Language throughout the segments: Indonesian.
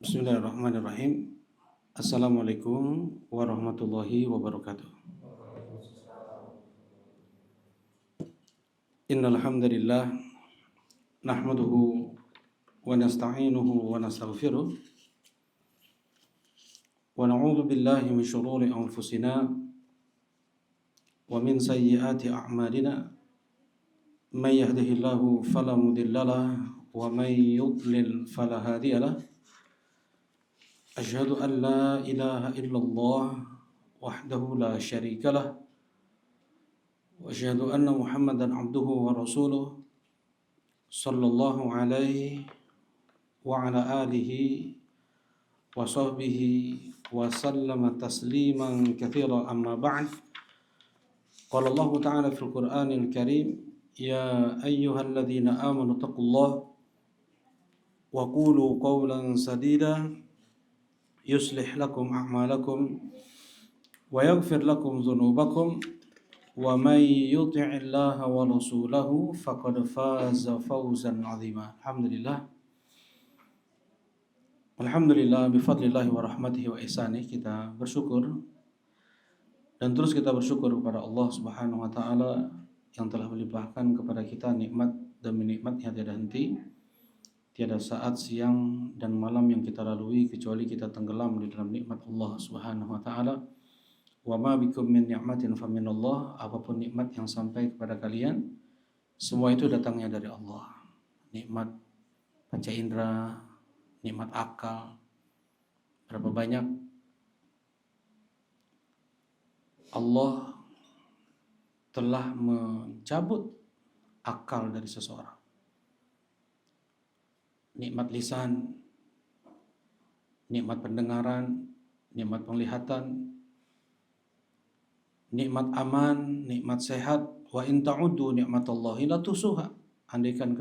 Bismillahirrahmanirrahim. Assalamualaikum warahmatullahi wabarakatuh. Innal hamdalillah nahmaduhu wa nasta'inuhu wa nastaghfiruh wa na'udzu billahi min shururi anfusina wa min sayyiati a'malina. May yahdihillahu fala mudilla lahu wa may yudlil fala hadiya lahu. Asyhadu an la ilaha illallah wahdahu la syarika lah wa asyhadu anna Muhammadan abduhu wa rasuluh sallallahu alaihi wa ala alihi wa sahbihi wa sallama tasliman katsira amma ba'd. Qala Allah ta'ala fil Qur'anil Karim, ya ayyuhalladzina amanu taqullaha wa qulu qawlan sadida yuslih lakum a'malakum wa yaghfir lakum dhunubakum wa may yuti'illaha wa rasulahu faqad faza fawzan 'azima. Alhamdulillah bifadlillahi wa rahmatihi wa ihsanih, kita bersyukur dan terus kita bersyukur kepada Allah Subhanahu wa taala yang telah melimpahkan kepada kita nikmat demi nikmat yang tiada henti. Tiada saat siang dan malam yang kita lalui kecuali kita tenggelam di dalam nikmat Allah Subhanahu wa taala. Wa ma bikum min ni'matin faminallah. Apapun nikmat yang sampai kepada kalian, semua itu datangnya dari Allah. Nikmat panca indera, nikmat akal. Berapa banyak Allah telah mencabut akal dari seseorang. Nikmat lisan, nikmat pendengaran, nikmat penglihatan, nikmat aman, nikmat sehat. Wa in ta'uddu ni'matallahi la tuhsuha. Andaikan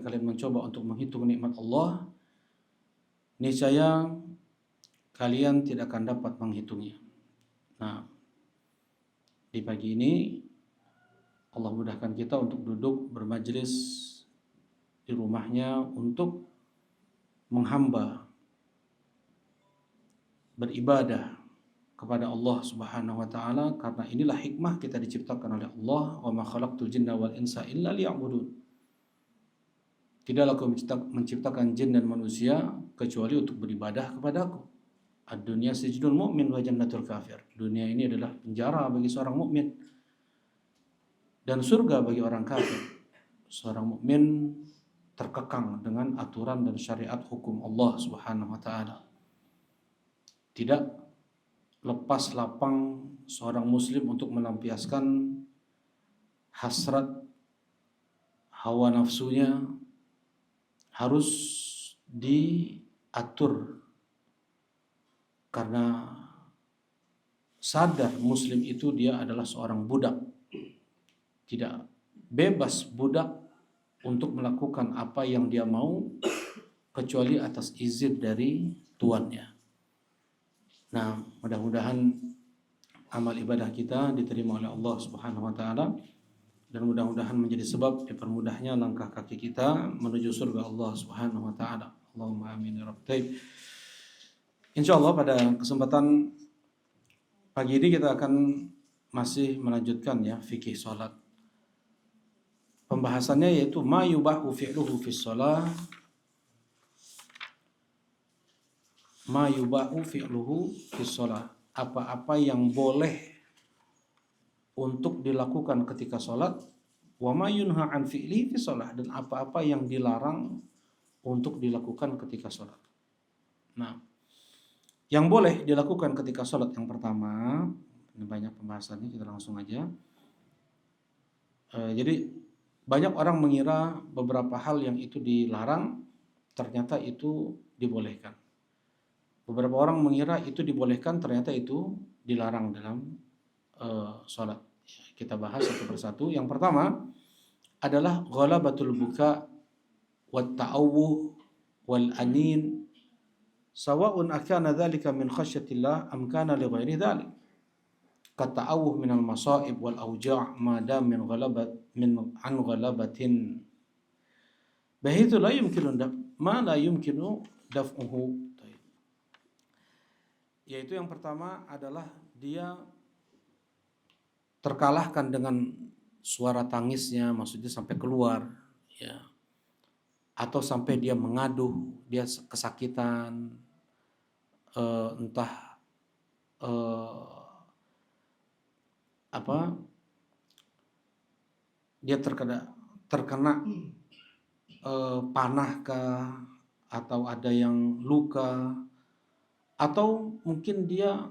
kalian mencoba untuk menghitung nikmat Allah, niscaya kalian tidak akan dapat menghitungnya. Nah, di pagi ini Allah mudahkan kita untuk duduk bermajlis di rumahnya untuk menghamba, beribadah kepada Allah Subhanahu wa taala, karena inilah hikmah kita diciptakan oleh Allah. Wa ma khalaqtul jinna wal insa illa liya'budun. Tidaklah aku menciptakan jin dan manusia kecuali untuk beribadah kepadaku. Ad-dunya sijnul mu'min wa jannatul kafir. Dunia ini adalah penjara bagi seorang mukmin dan surga bagi orang kafir. Seorang mukmin terkekang dengan aturan dan syariat hukum Allah Subhanahu wa taala. Tidak lepas lapang seorang muslim untuk melampiaskan hasrat hawa nafsunya, harus diatur karena sadar muslim itu dia adalah seorang budak. Tidak bebas budak untuk melakukan apa yang dia mau kecuali atas izin dari tuannya. Nah, mudah-mudahan amal ibadah kita diterima oleh Allah Subhanahu wa taala dan mudah-mudahan menjadi sebab dipermudahnya langkah kaki kita menuju surga Allah Subhanahu wa taala. Allahumma amin ya rabb. Insyaallah pada kesempatan pagi ini kita akan masih melanjutkan ya fikih salat. Pembahasannya yaitu ma yubahu fi'luhu fis shalah, ma yubahu fi'luhu fis shalah, apa-apa yang boleh untuk dilakukan ketika salat, wa ma yunha an fi'li fis shalah, dan apa-apa yang dilarang untuk dilakukan ketika salat. Nah, yang boleh dilakukan ketika salat yang pertama, ini banyak pembahasannya, kita langsung aja. Jadi banyak orang mengira beberapa hal yang itu dilarang, ternyata itu dibolehkan. Beberapa orang mengira itu dibolehkan, ternyata itu dilarang dalam sholat. Kita bahas satu persatu. Yang pertama adalah ghalabatul buka wat ta'awuh wal anin, sawa'un akana dzalika min khasyatillah am kana li ghairi dzalik. Kata'awuh minal masaib wal auja' madam min an ghalabatin, bahitsu la yumkinu ma la yumkinu daf'uhu Yaitu yang pertama adalah dia terkalahkan dengan suara tangisnya, maksudnya sampai keluar, ya, atau sampai dia mengadu, dia kesakitan, entah eh, apa, dia terkena panah kah, atau ada yang luka, atau mungkin dia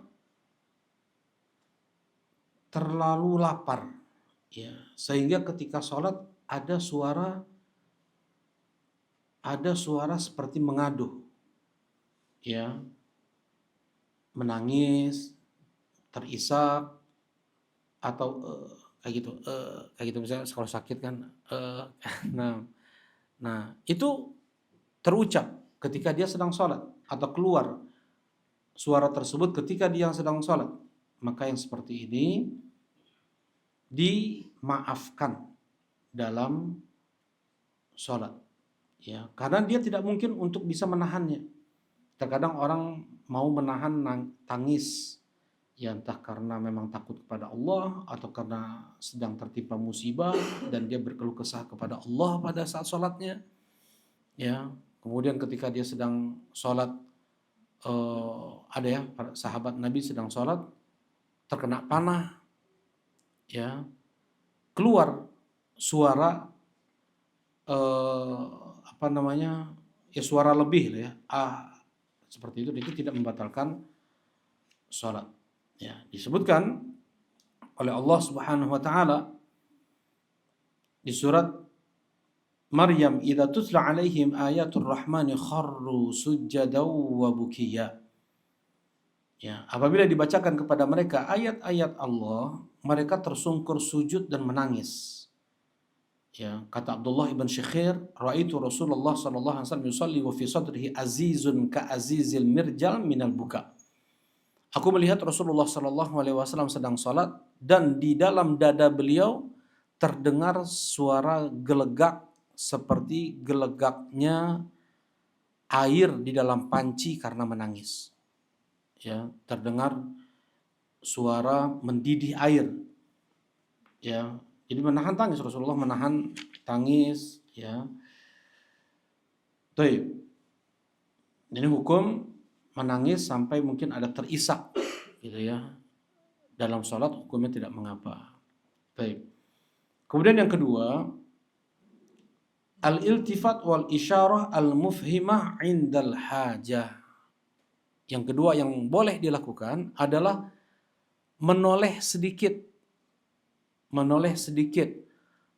terlalu lapar, ya, sehingga ketika sholat ada suara seperti mengaduh, ya, menangis, terisak, atau kayak gitu misalnya kalau sakit kan, nah nah itu terucap ketika dia sedang sholat, atau keluar suara tersebut ketika dia sedang sholat, maka yang seperti ini dimaafkan dalam sholat, ya, karena dia tidak mungkin untuk bisa menahannya. Terkadang orang mau menahan tangis, ya, entah karena memang takut kepada Allah atau karena sedang tertimpa musibah dan dia berkeluh kesah kepada Allah pada saat sholatnya, ya. Kemudian ketika dia sedang sholat, ada ya para sahabat Nabi sedang sholat terkena panah, ya, keluar suara apa namanya, ya, suara lebih lah, ya, seperti itu tidak membatalkan sholat, ya. Disebutkan oleh Allah Subhanahu wa taala di surat Maryam, "Idza tutla 'alaihim ayatul rahmani kharru sujjadan wa bukiya." Ya, apabila dibacakan kepada mereka ayat-ayat Allah, mereka tersungkur sujud dan menangis. Ya, kata Abdullah ibn Syekhir, "Ra'aitu Rasulullah sallallahu alaihi wasallam yusalli wa fi sadrihi azizun ka azizil mirjal minal buka." Aku melihat Rasulullah sallallahu alaihi wasallam sedang salat dan di dalam dada beliau terdengar suara gelegak seperti gelegaknya air di dalam panci karena menangis. Ya, terdengar suara mendidih air. Ya, jadi menahan tangis, Rasulullah menahan tangis, ya. Baik. Jadi hukum menangis sampai mungkin ada terisak, gitu ya. Dalam sholat hukumnya tidak mengapa. Baik. Kemudian yang kedua, al-iltifat wal isyarah al-mufhimah indal hajah. Yang kedua yang boleh dilakukan adalah menoleh sedikit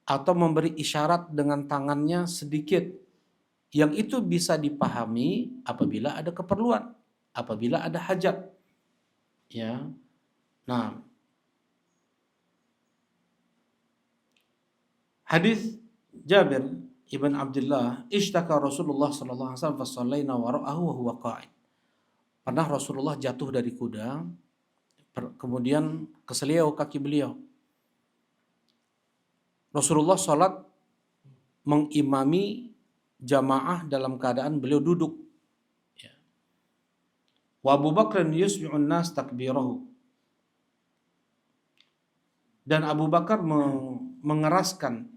atau memberi isyarat dengan tangannya sedikit, yang itu bisa dipahami apabila ada keperluan, apabila ada hajat, ya. Nah, hadis Jabir ibn Abdullah, "Ishtaka Rasulullah sallallahu alaihi wasallam fasallaina wara'ahu wa huwa qa'id." Pernah Rasulullah jatuh dari kuda, kemudian keselio kaki beliau. Rasulullah salat mengimami jamaah dalam keadaan beliau duduk. Ya. Wa Abu Bakr yusmi'un nas takbirahu. Dan Abu Bakar mengeraskan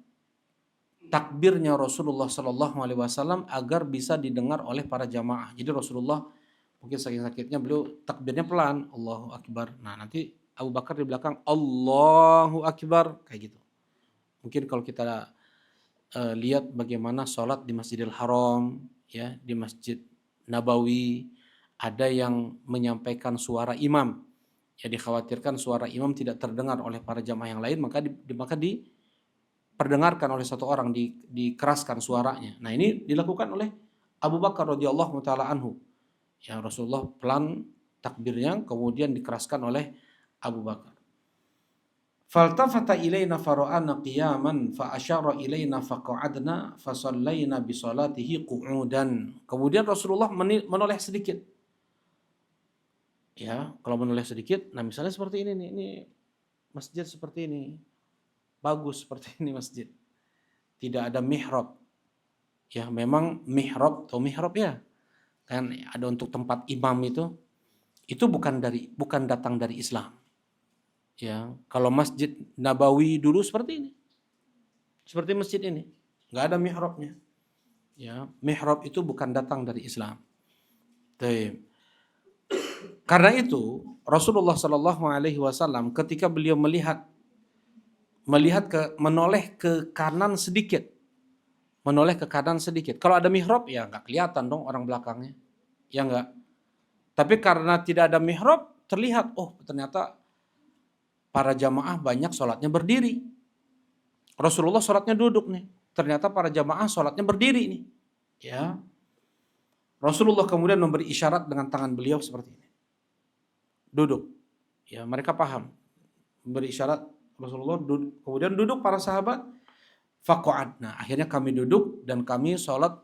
takbirnya Rasulullah Sallallahu Alaihi Wasallam agar bisa didengar oleh para jamaah. Jadi Rasulullah mungkin saking sakitnya beliau takbirnya pelan, Allahu Akbar. Nah, nanti Abu Bakar di belakang Allahu Akbar kayak gitu. Mungkin kalau kita lihat bagaimana sholat di Masjidil Haram, ya, di Masjid Nabawi, ada yang menyampaikan suara imam, ya, dikhawatirkan suara imam tidak terdengar oleh para jamaah yang lain, maka diperdengarkan oleh satu orang, dikeraskan suaranya. Nah, ini dilakukan oleh Abu Bakar radhiyallahu taala anhu. Ya, Rasulullah pelan takbirnya, kemudian dikeraskan oleh Abu Bakar. Faltafata ilaina fara'ana qiyaman fa asyara ilaina faqa'adna fa shallaina bi salatihi qu'udan. Kemudian Rasulullah menoleh sedikit. Ya, kalau menoleh sedikit, nah misalnya seperti ini nih, ini masjid seperti ini. Bagus seperti ini masjid. Tidak ada mihrab. Ya, memang mihrab atau mihrab ya. Kan ada untuk tempat imam itu itu bukan datang dari Islam. Ya, kalau Masjid Nabawi dulu seperti ini. Seperti masjid ini, nggak ada mihrabnya. Ya, mihrab itu bukan datang dari Islam. Taib. Karena itu Rasulullah Shallallahu Alaihi Wasallam ketika beliau menoleh ke kanan sedikit, Kalau ada mihrab ya nggak kelihatan dong orang belakangnya, ya nggak. Tapi karena tidak ada mihrab terlihat, oh ternyata para jamaah banyak sholatnya berdiri. Rasulullah sholatnya duduk nih, ternyata para jamaah sholatnya berdiri nih. Ya, Rasulullah kemudian memberi isyarat dengan tangan beliau seperti ini. Duduk. Ya, mereka paham. Memberi isyarat Rasulullah duduk. Kemudian duduk para sahabat. Faqa'adna. Akhirnya kami duduk dan kami sholat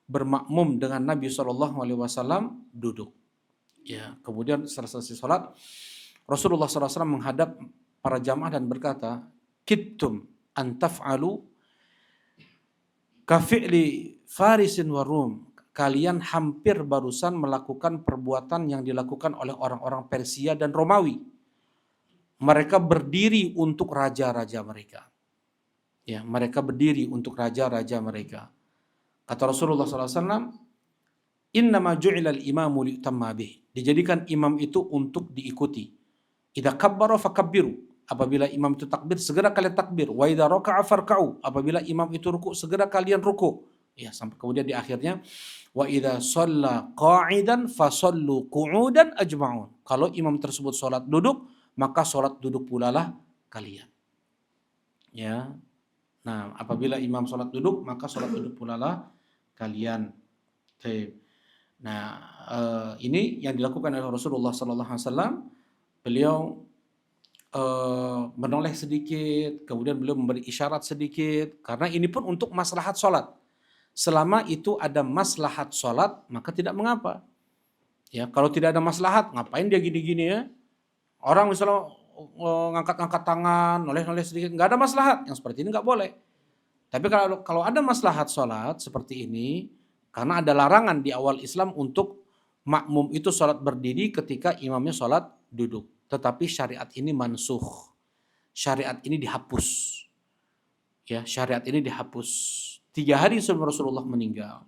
bermakmum dengan Nabi SAW duduk. Ya, kemudian setelah selesai sholat, Rasulullah SAW menghadap para jamaah dan berkata, "Kittum an taf'alu kafi'li Farisin wa Rum." Kalian hampir barusan melakukan perbuatan yang dilakukan oleh orang-orang Persia dan Romawi. Mereka berdiri untuk raja-raja mereka. Ya, mereka berdiri untuk raja-raja mereka. Kata Rasulullah SAW, "Innama ju'ilal imamu li'tamma bih." Dijadikan imam itu untuk diikuti. Idza kabbara fakabbiru. Apabila imam itu takbir, segera kalian takbir. Wa idza raka'a farka'u. Apabila imam itu ruku, segera kalian ruku. Ya, sampai kemudian di akhirnya, wa idza shalla qa'idan fasallu qu'udan ajma'un. Kalau imam tersebut salat duduk, maka salat duduk pula lah kalian. Ya. Nah, apabila imam salat duduk, maka salat duduk pula lah kalian. Nah, ini yang dilakukan oleh Rasulullah sallallahu alaihi wasallam. Beliau menoleh sedikit, kemudian beliau memberi isyarat sedikit, karena ini pun untuk maslahat salat. Selama itu ada maslahat sholat, maka tidak mengapa. Ya, kalau tidak ada maslahat, ngapain dia gini-gini ya? Orang misalnya ngangkat-ngangkat tangan, noleh-noleh sedikit, nggak ada maslahat. Yang seperti ini nggak boleh. Tapi kalau ada maslahat sholat seperti ini, karena ada larangan di awal Islam untuk makmum itu sholat berdiri ketika imamnya sholat duduk. Tetapi syariat ini mansuh. Syariat ini dihapus. Ya, syariat ini dihapus. 3 hari sebelum Rasulullah meninggal,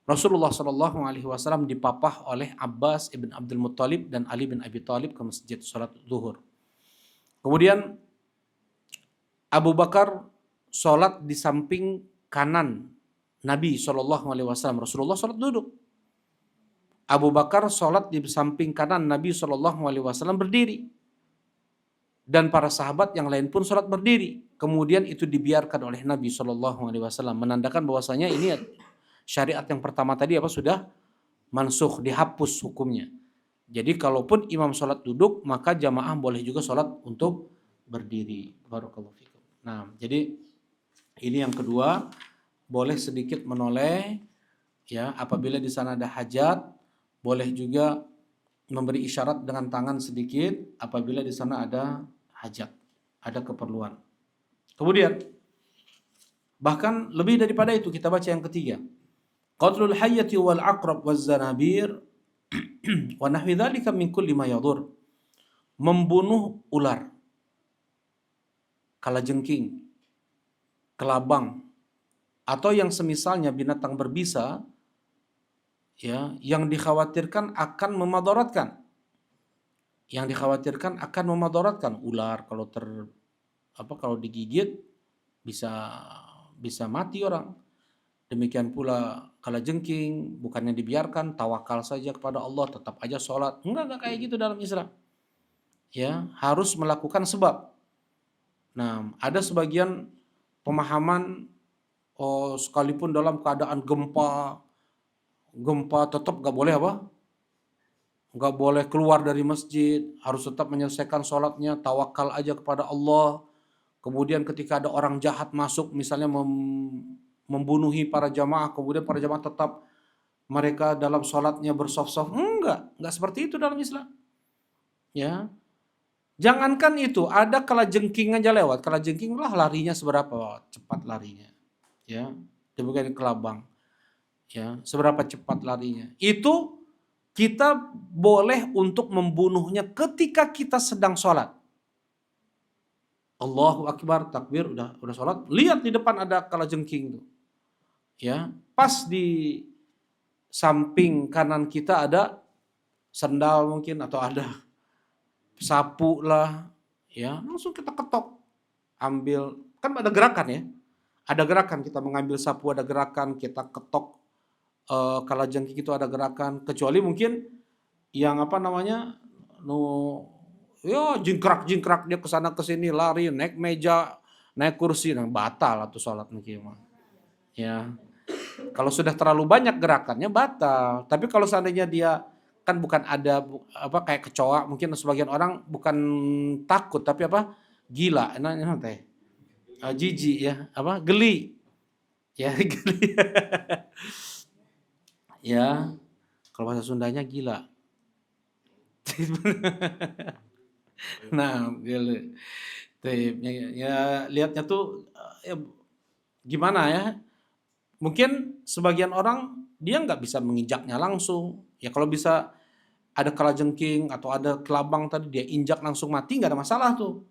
Rasulullah Shallallahu Alaihi Wasallam dipapah oleh Abbas ibn Abdul Muttalib dan Ali bin Abi Thalib ke masjid sholat zuhur. Kemudian Abu Bakar sholat di samping kanan Nabi Shallallahu Alaihi Wasallam. Rasulullah sholat duduk. Abu Bakar sholat di samping kanan Nabi Shallallahu Alaihi Wasallam berdiri. Dan para sahabat yang lain pun sholat berdiri. Kemudian itu dibiarkan oleh Nabi Shallallahu Alaihi Wasallam, menandakan bahwasanya ini syariat yang pertama tadi sudah mansukh, dihapus hukumnya. Jadi kalaupun imam sholat duduk, maka jamaah boleh juga sholat untuk berdiri. Barakallahu fikum. Nah, jadi ini yang kedua, boleh sedikit menoleh, ya, apabila di sana ada hajat, boleh juga memberi isyarat dengan tangan sedikit apabila di sana ada hajat, ada keperluan. Kemudian bahkan lebih daripada itu kita baca yang ketiga. Qatlul hayyati wal aqrab waz zanabir wa nahwi dzalika min kulli ma yadur. Membunuh ular, kalajengking, kelabang atau yang semisalnya binatang berbisa, ya, yang dikhawatirkan akan memadaratkan. Yang dikhawatirkan akan memadaratkan ular kalau digigit bisa mati orang. Demikian pula kalajengking, bukannya dibiarkan, tawakal saja kepada Allah, tetap aja sholat. Enggak kayak gitu dalam Islam. Ya, harus melakukan sebab. Nah, ada sebagian pemahaman sekalipun dalam keadaan gempa tetap nggak boleh nggak boleh keluar dari masjid, harus tetap menyelesaikan sholatnya, tawakal aja kepada Allah. Kemudian ketika ada orang jahat masuk, misalnya membunuhi para jamaah, kemudian para jamaah tetap mereka dalam sholatnya bersaf-saf. Enggak seperti itu dalam Islam. Ya, jangankan itu, ada kalajengking aja lewat. Kalajengking lah larinya seberapa cepat larinya. Ya, demikian kelabang. Ya, seberapa cepat larinya. Itu kita boleh untuk membunuhnya ketika kita sedang sholat. Allahu Akbar, takbir, udah sholat, lihat di depan ada kalajengking tuh. Ya, pas di samping kanan kita ada sendal mungkin atau ada sapu lah, ya langsung kita ketok, ambil, kan ada gerakan ya, ada gerakan kita mengambil sapu, ada gerakan kita ketok kalajengking itu ada gerakan, kecuali mungkin yang apa namanya ya jingkrak dia kesana kesini lari naik meja naik kursi, nah batal atau sholat mungkin ya. Kalau sudah terlalu banyak gerakannya batal. Tapi kalau seandainya dia kan bukan ada apa kayak kecoa, mungkin sebagian orang bukan takut tapi apa gila, teh jijik ya, apa geli ya geli ya, kalau bahasa Sundanya gila. Nah, geli. Ya, lihatnya tuh ya, gimana ya? Mungkin sebagian orang dia nggak bisa menginjaknya langsung. Ya kalau bisa ada kalajengking atau ada kelabang tadi dia injak langsung mati nggak ada masalah tuh.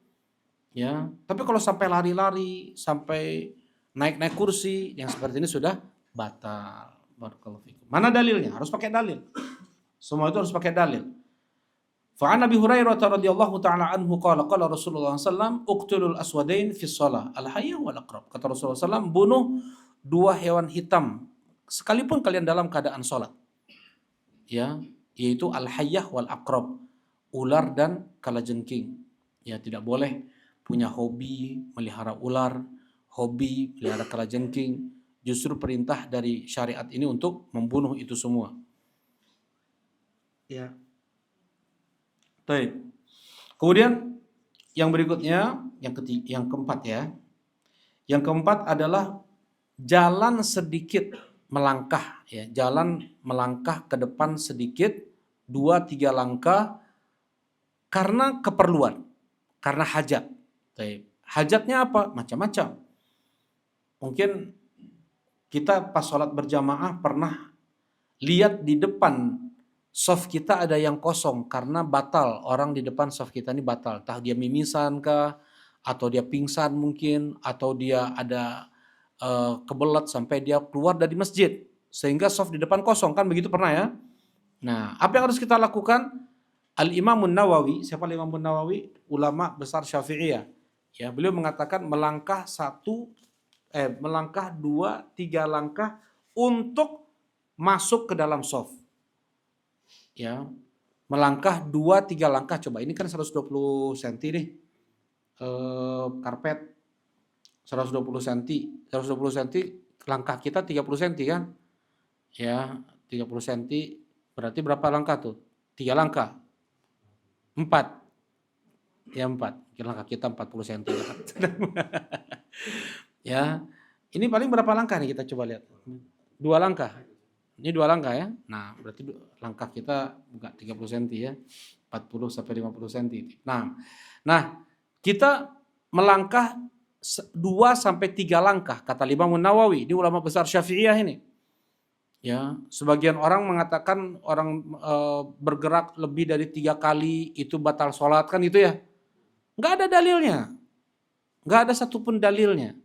Ya, tapi kalau sampai lari-lari, sampai naik-naik kursi, yang seperti ini sudah batal. Barakallahu fikum. Mana dalilnya? Harus pakai dalil. Semua itu harus pakai dalil. Fa'an Abi Hurairah radhiyallahu taala anhu qala qala Rasulullah sallam uqtulul aswadain fi shalah al-hayy wal aqrab. Kata Rasulullah sallam, bunuh dua hewan hitam sekalipun kalian dalam keadaan salat. Ya, yaitu al-hayyah wal aqrab, ular dan kalajengking. Ya, tidak boleh punya hobi melihara ular, hobi melihara kalajengking. Justru perintah dari syariat ini untuk membunuh itu semua. Ya. Baik. Kemudian yang berikutnya, yang keempat ya. Yang keempat adalah jalan sedikit melangkah ya, jalan melangkah ke depan sedikit 2-3 langkah karena keperluan, karena hajat. Baik. Hajatnya apa? Macam-macam. Mungkin kita pas sholat berjamaah pernah lihat di depan shaf kita ada yang kosong karena batal, orang di depan shaf kita ini batal. Entah dia mimisan kah, atau dia pingsan mungkin, atau dia ada kebelet sampai dia keluar dari masjid. Sehingga shaf di depan kosong, kan begitu pernah ya? Nah, apa yang harus kita lakukan? Al-Imamun Nawawi, siapa Al-Imamun Nawawi? Ulama besar Syafi'iyah. Ya, beliau mengatakan melangkah 2-3 langkah untuk masuk ke dalam shaf. Ya, melangkah 2-3 langkah. Coba ini kan 120 cm nih, karpet 120 cm, 120 cm, langkah kita 30 cm kan? Ya, 30 cm berarti berapa langkah tuh? 3 langkah. 4. Ya 4. Langkah kita 40 cm. Ya, ini paling berapa langkah nih kita coba lihat? 2 langkah. Ini 2 langkah ya. Nah, berarti langkah kita bukan 30 cm ya. 40 sampai 50 cm. Nah, kita melangkah 2 sampai 3 langkah kata Imam Nawawi, ini ulama besar Syafi'iyah ini. Ya, sebagian orang mengatakan orang bergerak lebih dari 3 kali itu batal sholat kan itu ya. Enggak ada dalilnya. Enggak ada satupun dalilnya.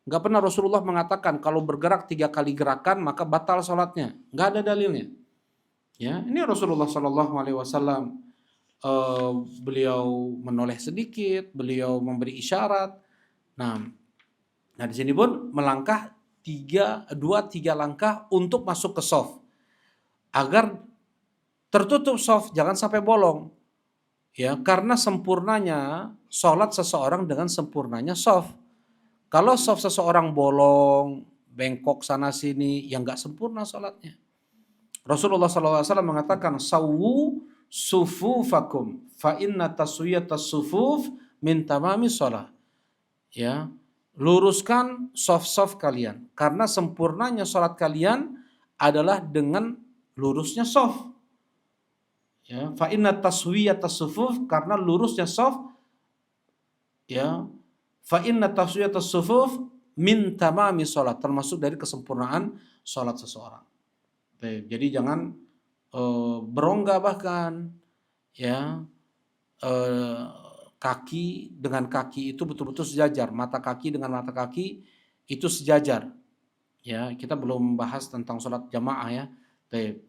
Enggak pernah Rasulullah mengatakan kalau bergerak 3 kali gerakan maka batal sholatnya. Enggak ada dalilnya. Ya, ini Rasulullah Shallallahu Alaihi Wasallam beliau menoleh sedikit, beliau memberi isyarat. Nah di sini pun melangkah 2-3 langkah untuk masuk ke shaf agar tertutup shaf, jangan sampai bolong. Ya, karena sempurnanya sholat seseorang dengan sempurnanya shaf. Kalau shaf seseorang bolong, bengkok sana sini, yang nggak sempurna sholatnya. Rasulullah SAW mengatakan, "Sawwu sufufakum, fa inna taswiyatas sufuf min tamami sholat." Ya, luruskan shaf-shaf kalian, karena sempurnanya sholat kalian adalah dengan lurusnya shaf. Ya, fa inna taswiyatas sufuf, karena lurusnya shaf. Ya, fa inna taswiyatas sufuf min tamami sholat, termasuk dari kesempurnaan sholat seseorang. Jadi jangan berongga bahkan, ya, kaki dengan kaki itu betul-betul sejajar, mata kaki dengan mata kaki itu sejajar. Ya, kita belum bahas tentang sholat jamaah ya. Baik.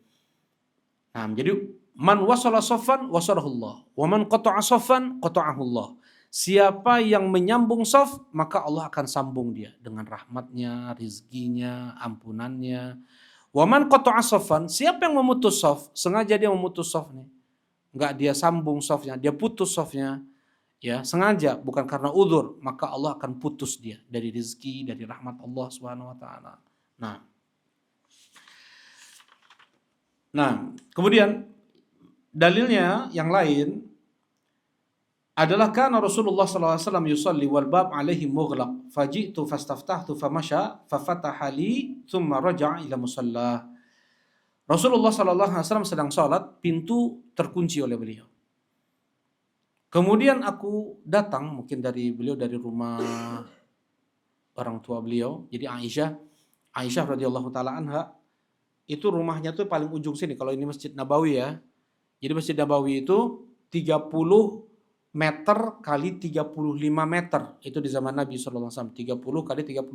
Nah, jadi man wasala saffan wasalahullah, wa man qata'a saffan qata'ahullah. Siapa yang menyambung saf, maka Allah akan sambung dia dengan rahmatnya, rizkinya, ampunannya. Wa man qata'a saffan, siapa yang memutus saf, sengaja dia memutus safnya. Enggak dia sambung safnya, dia putus safnya, ya, sengaja bukan karena udzur, maka Allah akan putus dia dari rizki, dari rahmat Allah Subhanahu wa taala. Nah, kemudian dalilnya yang lain adalah karena Rasulullah SAW yusalli wal bab alaihi mughlaq faji'tu fastaftahtu famasha fafataha li thumma raja'a ila musalla. Rasulullah SAW sedang salat, pintu terkunci oleh beliau. Kemudian aku datang, mungkin dari beliau dari rumah orang tua beliau, jadi Aisyah radhiyallahu taala anha, itu rumahnya tuh paling ujung sini. Kalau ini Masjid Nabawi ya. Jadi Masjid Nabawi itu 30 meter kali 35 meter. Itu di zaman Nabi SAW. 30 kali 35.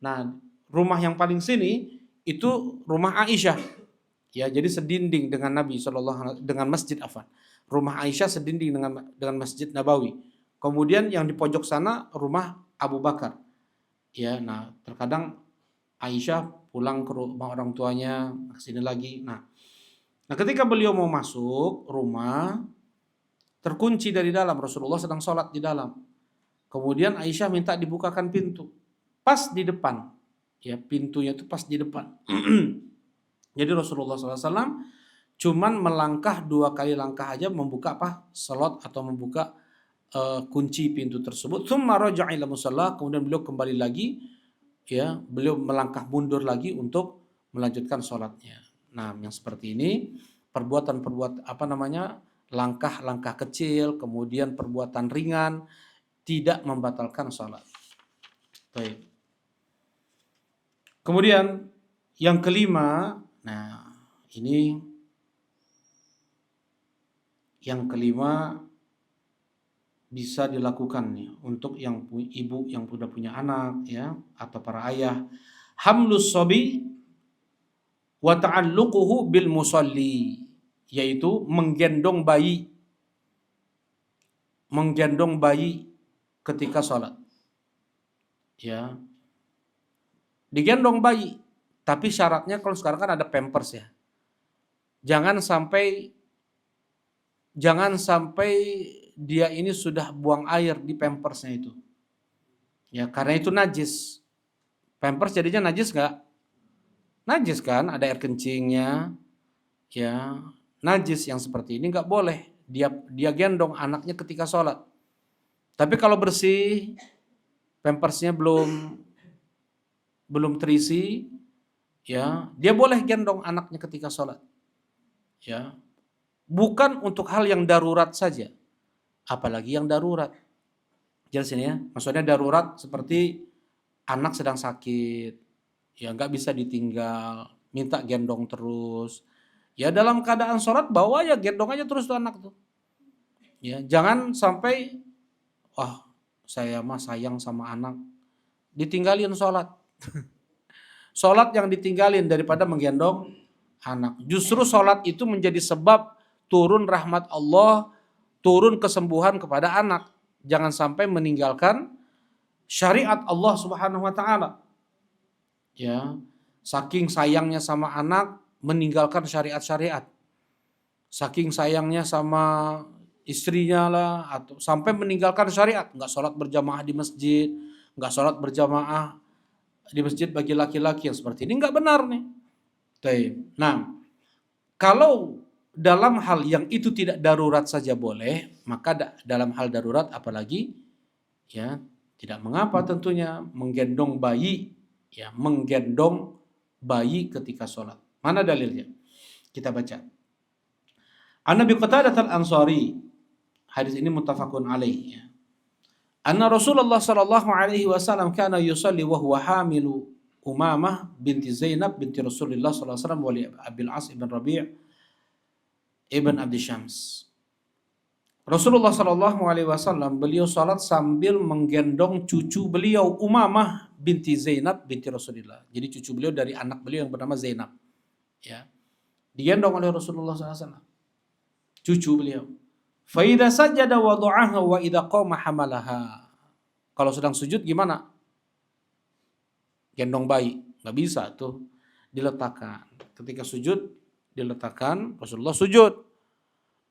Nah, rumah yang paling sini itu rumah Aisyah. Ya, jadi sedinding dengan Nabi SAW, dengan Masjid Affan. Rumah Aisyah sedinding dengan Masjid Nabawi. Kemudian yang di pojok sana rumah Abu Bakar. Ya, nah terkadang Aisyah pulang ke rumah orang tuanya, ke sini lagi. Nah, ketika beliau mau masuk rumah, terkunci dari dalam. Rasulullah sedang sholat di dalam. Kemudian Aisyah minta dibukakan pintu. Pas di depan. Ya, pintunya itu pas di depan. Jadi Rasulullah SAW cuman melangkah 2 kali langkah aja membuka slot atau membuka kunci pintu tersebut. Tsumma raja'a ila musalla, kemudian beliau kembali lagi, ya, beliau melangkah mundur lagi untuk melanjutkan sholatnya. Nah, yang seperti ini langkah-langkah kecil, kemudian perbuatan ringan tidak membatalkan sholat. Baik. Kemudian yang kelima, nah ini yang kelima bisa dilakukan nih untuk yang ibu yang sudah punya anak, ya, atau para ayah, hamlus sobi wa ta'alluquhu bil musalli, yaitu menggendong bayi ketika sholat. Ya, digendong bayi, tapi syaratnya kalau sekarang kan ada pampers ya. Jangan sampai dia ini sudah buang air di pampersnya itu. Ya, karena itu najis. Pampers jadinya najis nggak? Najis kan, ada air kencingnya. Ya, najis yang seperti ini nggak boleh. Dia gendong anaknya ketika sholat. Tapi kalau bersih, pampersnya belum terisi, ya, dia boleh gendong anaknya ketika sholat. Ya, bukan untuk hal yang darurat saja. Apalagi yang darurat. Jelas ini ya, maksudnya darurat seperti anak sedang sakit, ya nggak bisa ditinggal, minta gendong terus. Ya dalam keadaan sholat bawa ya gendong aja terus tuh anak tuh. Ya jangan sampai, wah saya mah sayang sama anak, ditinggalin sholat. Sholat yang ditinggalin daripada menggendong anak. Justru sholat itu menjadi sebab turun rahmat Allah, turun kesembuhan kepada anak. Jangan sampai meninggalkan syariat Allah Subhanahu wa taala. Ya, saking sayangnya sama anak meninggalkan syariat-syariat. Saking sayangnya sama istrinya lah, atau sampai meninggalkan syariat, enggak sholat berjamaah di masjid, enggak sholat berjamaah di masjid bagi laki-laki, yang seperti ini enggak benar nih. Nah, kalau dalam hal yang itu tidak darurat saja boleh, maka dalam hal darurat apalagi, ya tidak mengapa tentunya menggendong bayi, ya, menggendong bayi ketika sholat. Mana dalilnya? Kita baca. An-Nabi Qatadah al-Ansari, hadis ini muttafaqun alaih, ya. Anna Rasulullah sallallahu alaihi wasallam kana yusalli wa huwa hamilu Umamah binti Zainab binti Rasulullah sallallahu alaihi wasallam wa li Abil As ibn Rabi'. ibn Abdi Syams. Rasulullah Shallallahu Alaihi Wasallam beliau salat sambil menggendong cucu beliau Umamah binti Zainab binti Rasulullah. Jadi cucu beliau dari anak beliau yang bernama Zainab. Ya, digendong oleh Rasulullah SAW. Cucu beliau. Faida sajada wadu'aha wa idza qama hamalaha. Kalau sedang sujud gimana? Gendong bayi, nggak bisa tuh, diletakkan. Ketika sujud diletakkan, Rasulullah sujud.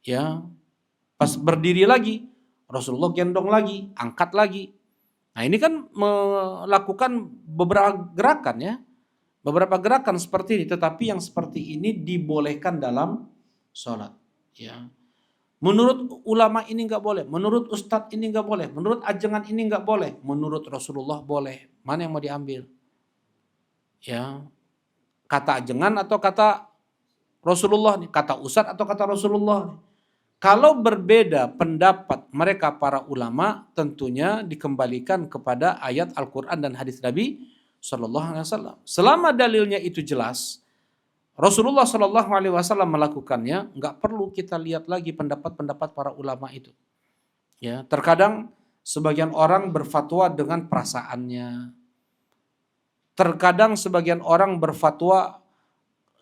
Ya, pas berdiri lagi, Rasulullah gendong lagi, angkat lagi. Nah ini kan melakukan beberapa gerakan ya. Beberapa gerakan seperti ini, tetapi yang seperti ini dibolehkan dalam sholat. Ya. Menurut ulama ini nggak boleh, menurut ustadz ini nggak boleh, menurut ajengan ini nggak boleh, menurut Rasulullah boleh. Mana yang mau diambil? Ya, kata ajengan atau kata Rasulullah nih, kata ustadz atau kata Rasulullah nih. Kalau berbeda pendapat mereka para ulama, tentunya dikembalikan kepada ayat Al-Quran dan hadis Nabi Sallallahu Alaihi Wasallam. Selama dalilnya itu jelas, Rasulullah Sallallahu Alaihi Wasallam melakukannya, nggak perlu kita lihat lagi pendapat-pendapat para ulama itu. Ya, terkadang sebagian orang berfatwa dengan perasaannya. Terkadang sebagian orang berfatwa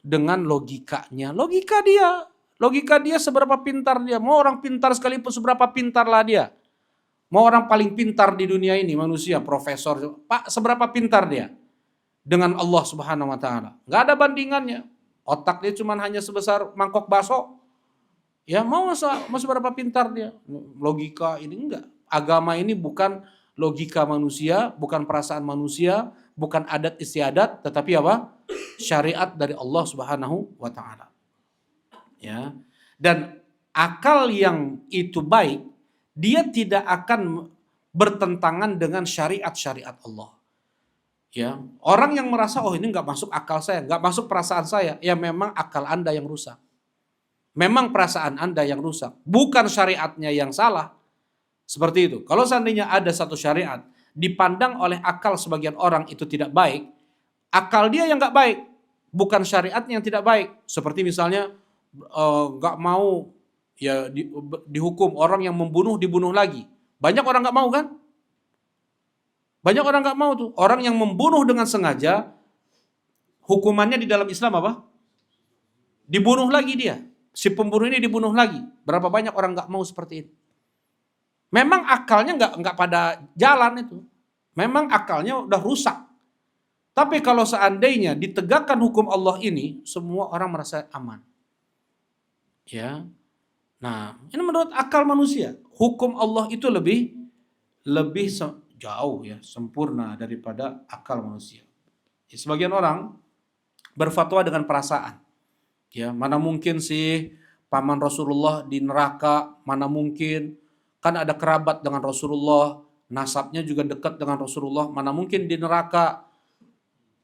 dengan logikanya. Logika dia seberapa pintar dia. Mau orang pintar sekalipun seberapa pintarlah dia. Mau orang paling pintar di dunia ini manusia, profesor, Pak, seberapa pintar dia dengan Allah Subhanahu wa taala? Enggak ada bandingannya. Otak dia cuma hanya sebesar mangkok bakso. Ya, mau seberapa pintar dia? Logika ini enggak. Agama ini bukan logika manusia, bukan perasaan manusia, bukan adat istiadat, tetapi apa? Syariat dari Allah Subhanahu wa taala. Ya. Dan akal yang itu baik, dia tidak akan bertentangan dengan syariat-syariat Allah. Ya, orang yang merasa oh ini nggak masuk akal saya, nggak masuk perasaan saya, ya memang akal Anda yang rusak. Memang perasaan Anda yang rusak, bukan syariatnya yang salah. Seperti itu. Kalau seandainya ada satu syariat dipandang oleh akal sebagian orang itu tidak baik, akal dia yang nggak baik, bukan syariatnya yang tidak baik. Seperti misalnya nggak mau ya dihukum orang yang membunuh dibunuh lagi. Banyak orang nggak mau kan? Banyak orang nggak mau tuh. Orang yang membunuh dengan sengaja, hukumannya di dalam Islam apa? Dibunuh lagi dia. Si pembunuh ini dibunuh lagi. Berapa banyak orang nggak mau seperti ini? Memang akalnya nggak pada jalan itu. Memang akalnya udah rusak. Tapi kalau seandainya ditegakkan hukum Allah ini, semua orang merasa aman. Ya, nah ini menurut akal manusia. Hukum Allah itu lebih jauh ya, sempurna daripada akal manusia. Ya, sebagian orang berfatwa dengan perasaan. Ya, mana mungkin sih paman Rasulullah di neraka? Mana mungkin? Kan ada kerabat dengan Rasulullah, nasabnya juga dekat dengan Rasulullah. Mana mungkin di neraka?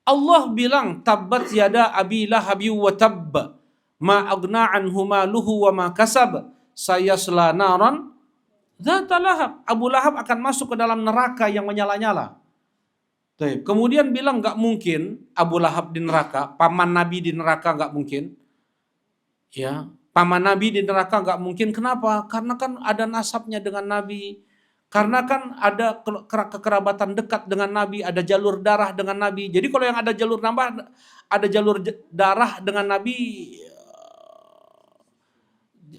Allah bilang tabbat yada abi lahabi wa tabb. Ma agna anhu maluhu wa ma kasab sayasla naran dzata lahab. Abu Lahab akan masuk ke dalam neraka yang menyala-nyala. Kemudian bilang nggak mungkin Abu Lahab di neraka, paman Nabi di neraka nggak mungkin. Ya, paman Nabi di neraka nggak mungkin. Kenapa? Karena kan ada nasabnya dengan Nabi. Karena kan ada kekerabatan dekat dengan Nabi, ada jalur darah dengan Nabi. Jadi kalau yang ada jalur darah dengan Nabi,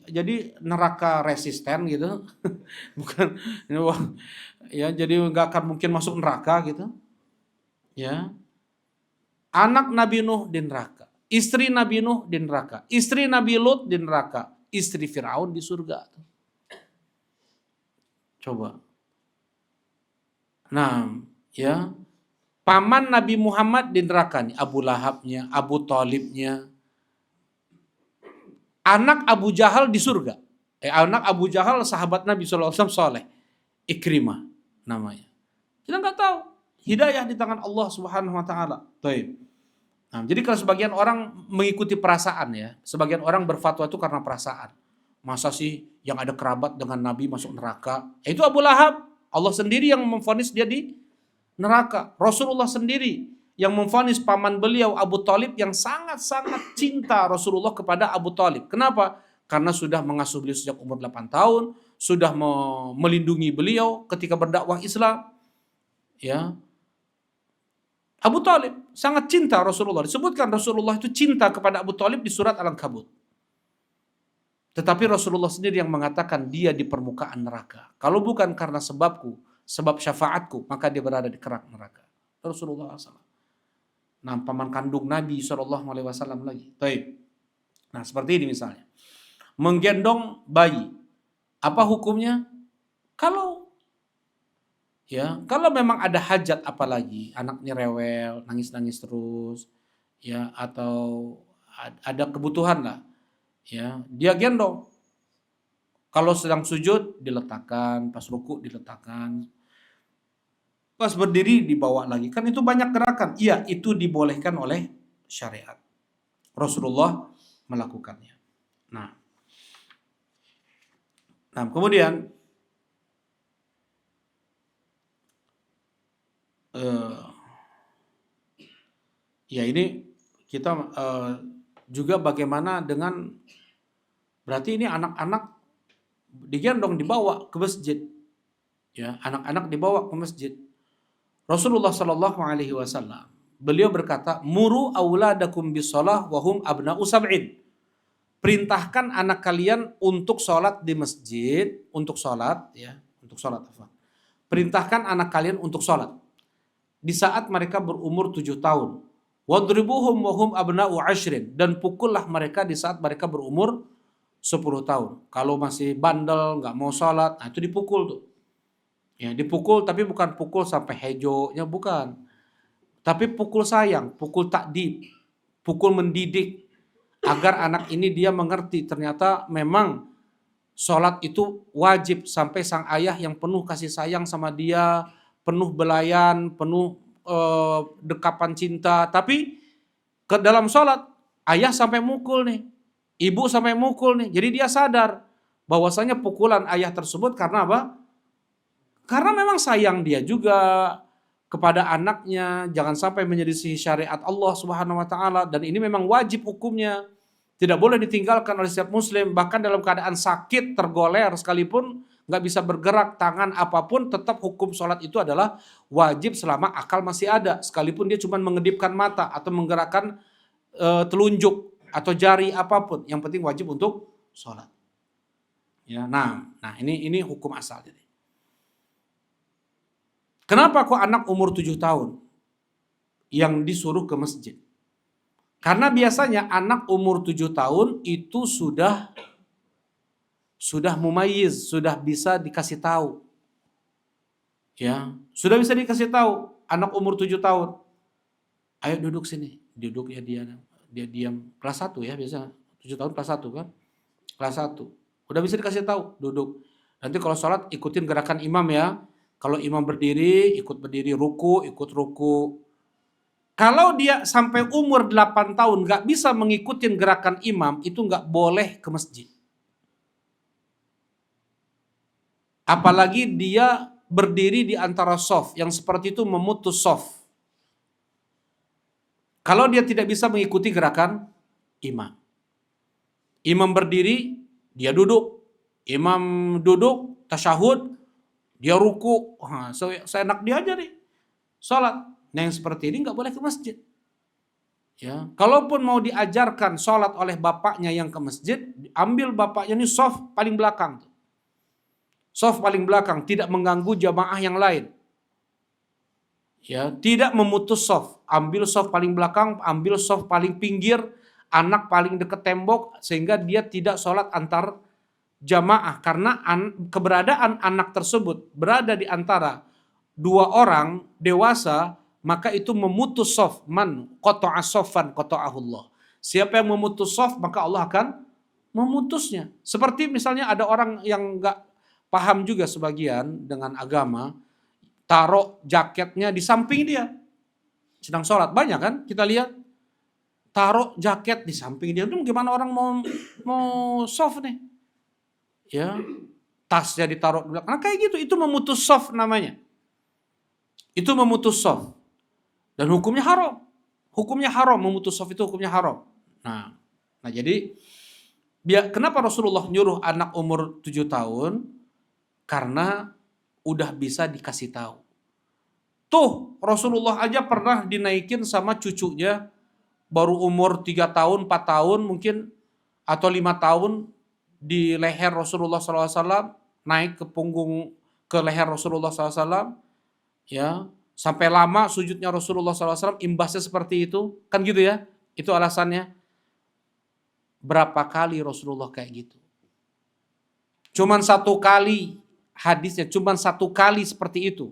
jadi neraka resisten gitu. Bukan ya, jadi nggak akan mungkin masuk neraka gitu. Ya. Anak Nabi Nuh di neraka, istri Nabi Nuh di neraka, istri Nabi Lut di neraka, istri Firaun di surga. Coba. Nah, ya. Paman Nabi Muhammad di neraka nih, Abu Lahabnya, Abu Thalibnya. Anak Abu Jahal di surga. Anak Abu Jahal sahabat Nabi SAW soleh. Ikrimah namanya. Kita nggak tahu. Hidayah di tangan Allah Subhanahu Wa Taala. Nah, jadi kalau sebagian orang mengikuti perasaan ya. Sebagian orang berfatwa itu karena perasaan. Masa sih yang ada kerabat dengan Nabi masuk neraka? Itu Abu Lahab. Allah sendiri yang memvonis dia di neraka. Rasulullah sendiri yang memvonis paman beliau Abu Thalib yang sangat-sangat cinta Rasulullah kepada Abu Thalib. Kenapa? karena sudah mengasuh beliau sejak umur 8 tahun, sudah melindungi beliau ketika berdakwah Islam. Ya, Abu Talib sangat cinta Rasulullah. Disebutkan Rasulullah itu cinta kepada Abu Talib di surat Al-Ankabut. Tetapi Rasulullah sendiri yang mengatakan dia di permukaan neraka. Kalau bukan karena sebabku, sebab syafaatku, maka dia berada di kerak neraka. Rasulullah SAW. Nah, paman kandung Nabi SAW lagi. Baik. Nah, seperti ini misalnya. Menggendong bayi. Apa hukumnya? Kalau memang ada hajat, apalagi anaknya rewel, nangis-nangis terus, ya, atau ada kebutuhan lah, ya, dia gendong. Kalau sedang sujud diletakkan, pas ruku diletakkan, pas berdiri dibawa lagi. Kan itu banyak gerakan. Iya, itu dibolehkan oleh syariat. Rasulullah melakukannya. Nah, kemudian ya ini kita juga bagaimana dengan, berarti ini anak-anak digendong dibawa ke masjid, ya, anak-anak dibawa ke masjid. Rasulullah Shallallahu Alaihi Wasallam beliau berkata, muru auladakum bisolah wahum abna'u sab'in. Perintahkan anak kalian untuk sholat di masjid, untuk sholat, ya, untuk sholat apa? Perintahkan anak kalian untuk sholat di saat mereka berumur 7 tahun. Wadribuhum wahum abna'u ashrin, dan pukullah mereka di saat mereka berumur 10 tahun. Kalau masih bandel, nggak mau sholat, nah itu dipukul tuh. Ya, dipukul, tapi bukan pukul sampai hejonya, bukan. Tapi pukul sayang, pukul takdib, pukul mendidik, agar anak ini dia mengerti ternyata memang sholat itu wajib, sampai sang ayah yang penuh kasih sayang sama dia, penuh belayan, penuh dekapan cinta, tapi ke dalam sholat ayah sampai mukul nih, ibu sampai mukul nih. Jadi dia sadar bahwasanya pukulan ayah tersebut karena apa? Karena memang sayang dia juga kepada anaknya, jangan sampai menyelisih syariat Allah Subhanahu wa taala, dan ini memang wajib hukumnya. Tidak boleh ditinggalkan oleh setiap muslim, bahkan dalam keadaan sakit, tergoler sekalipun, nggak bisa bergerak, tangan apapun, tetap hukum sholat itu adalah wajib selama akal masih ada. Sekalipun dia cuma mengedipkan mata atau menggerakkan telunjuk atau jari apapun, yang penting wajib untuk sholat. Ya, nah ini hukum asal. Jadi, kenapa kok anak umur 7 tahun yang disuruh ke masjid? Karena biasanya anak umur 7 tahun itu sudah mumayyiz, sudah bisa dikasih tahu. Ya, sudah bisa dikasih tahu. Anak umur 7 tahun. Ayo duduk sini. Duduk ya, dia diam. Kelas 1 ya, biasa 7 tahun kelas 1 kan? Kelas 1. Udah bisa dikasih tahu, duduk. Nanti kalau sholat ikutin gerakan imam ya. Kalau imam berdiri, ikut berdiri, ruku, ikut ruku. Kalau dia sampai umur 8 tahun gak bisa mengikuti gerakan imam, itu gak boleh ke masjid. Apalagi dia berdiri di antara shaf, yang seperti itu memutus shaf. Kalau dia tidak bisa mengikuti gerakan imam. Imam berdiri, dia duduk. Imam duduk, tasyahud, dia ruku. Seenak dia aja nih, sholat. Nah yang seperti ini nggak boleh ke masjid. Ya, kalaupun mau diajarkan sholat oleh bapaknya yang ke masjid, ambil bapaknya ini shaf paling belakang. Shaf paling belakang, tidak mengganggu jamaah yang lain. Ya, tidak memutus shaf. Ambil shaf paling belakang, ambil shaf paling pinggir, anak paling dekat tembok, sehingga dia tidak sholat antar jamaah. Karena keberadaan anak tersebut berada di antara dua orang dewasa, maka itu memutus shaf. Man qata'a shaffan qata'ahullah. Siapa yang memutus shaf, maka Allah akan memutusnya. Seperti misalnya ada orang yang enggak paham juga sebagian dengan agama, taruh jaketnya di samping dia sedang sholat. Banyak kan kita lihat taruh jaket di samping dia. Itu gimana orang mau shaf nih? Ya, tasnya ditaruh di belakang. Nah, kayak gitu, itu memutus shaf namanya. Itu memutus shaf. Dan hukumnya haram. Hukumnya haram, memutus shaf itu hukumnya haram. Nah jadi Kenapa Rasulullah nyuruh anak umur 7 tahun? Karena udah bisa dikasih tahu. Tuh, Rasulullah aja pernah dinaikin sama cucunya baru umur 3 tahun, 4 tahun mungkin atau 5 tahun di leher Rasulullah SAW, naik ke punggung ke leher Rasulullah SAW, ya sampai lama sujudnya Rasulullah SAW, imbasnya seperti itu, kan gitu ya? Itu alasannya. Berapa kali Rasulullah kayak gitu? Cuman satu kali hadisnya, cuman satu kali seperti itu.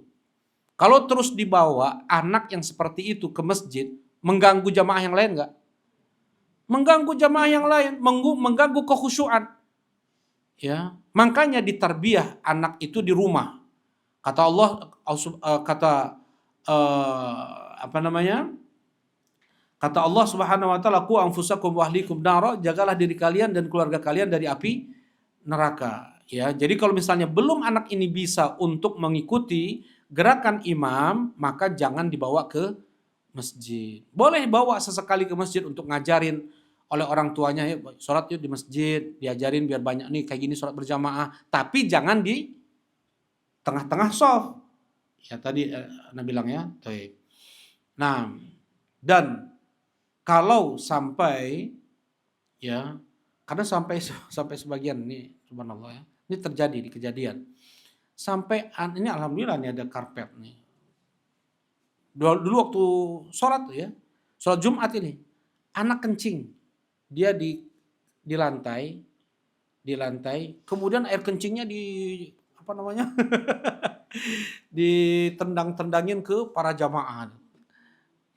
Kalau terus dibawa anak yang seperti itu ke masjid, mengganggu jamaah yang lain nggak? Mengganggu jamaah yang lain, mengganggu kekhusyuan. Ya, makanya ditarbiyah anak itu di rumah. Kata Allah, apa namanya? Kata Allah Subhanahu wa taala, "Qu anfusakum wa ahlikum nara", jagalah diri kalian dan keluarga kalian dari api neraka. Ya, jadi kalau misalnya belum anak ini bisa untuk mengikuti gerakan imam, maka jangan dibawa ke masjid. Boleh bawa sesekali ke masjid untuk ngajarin oleh orang tuanya, ya sholat yuk di masjid, diajarin biar banyak nih kayak gini sholat berjamaah. Tapi jangan di tengah-tengah shaf. Ya tadi Anda bilang ya. Nah, dan kalau sampai ya, karena sampai sebagian ini subhanallah ya. Ini terjadi di kejadian. Sampai ini alhamdulillah nih ada karpet nih. Dulu waktu sholat tuh ya, sholat Jumat ini, anak kencing, dia di lantai, kemudian air kencingnya apa namanya, ditendang-tendangin ke para jamaah,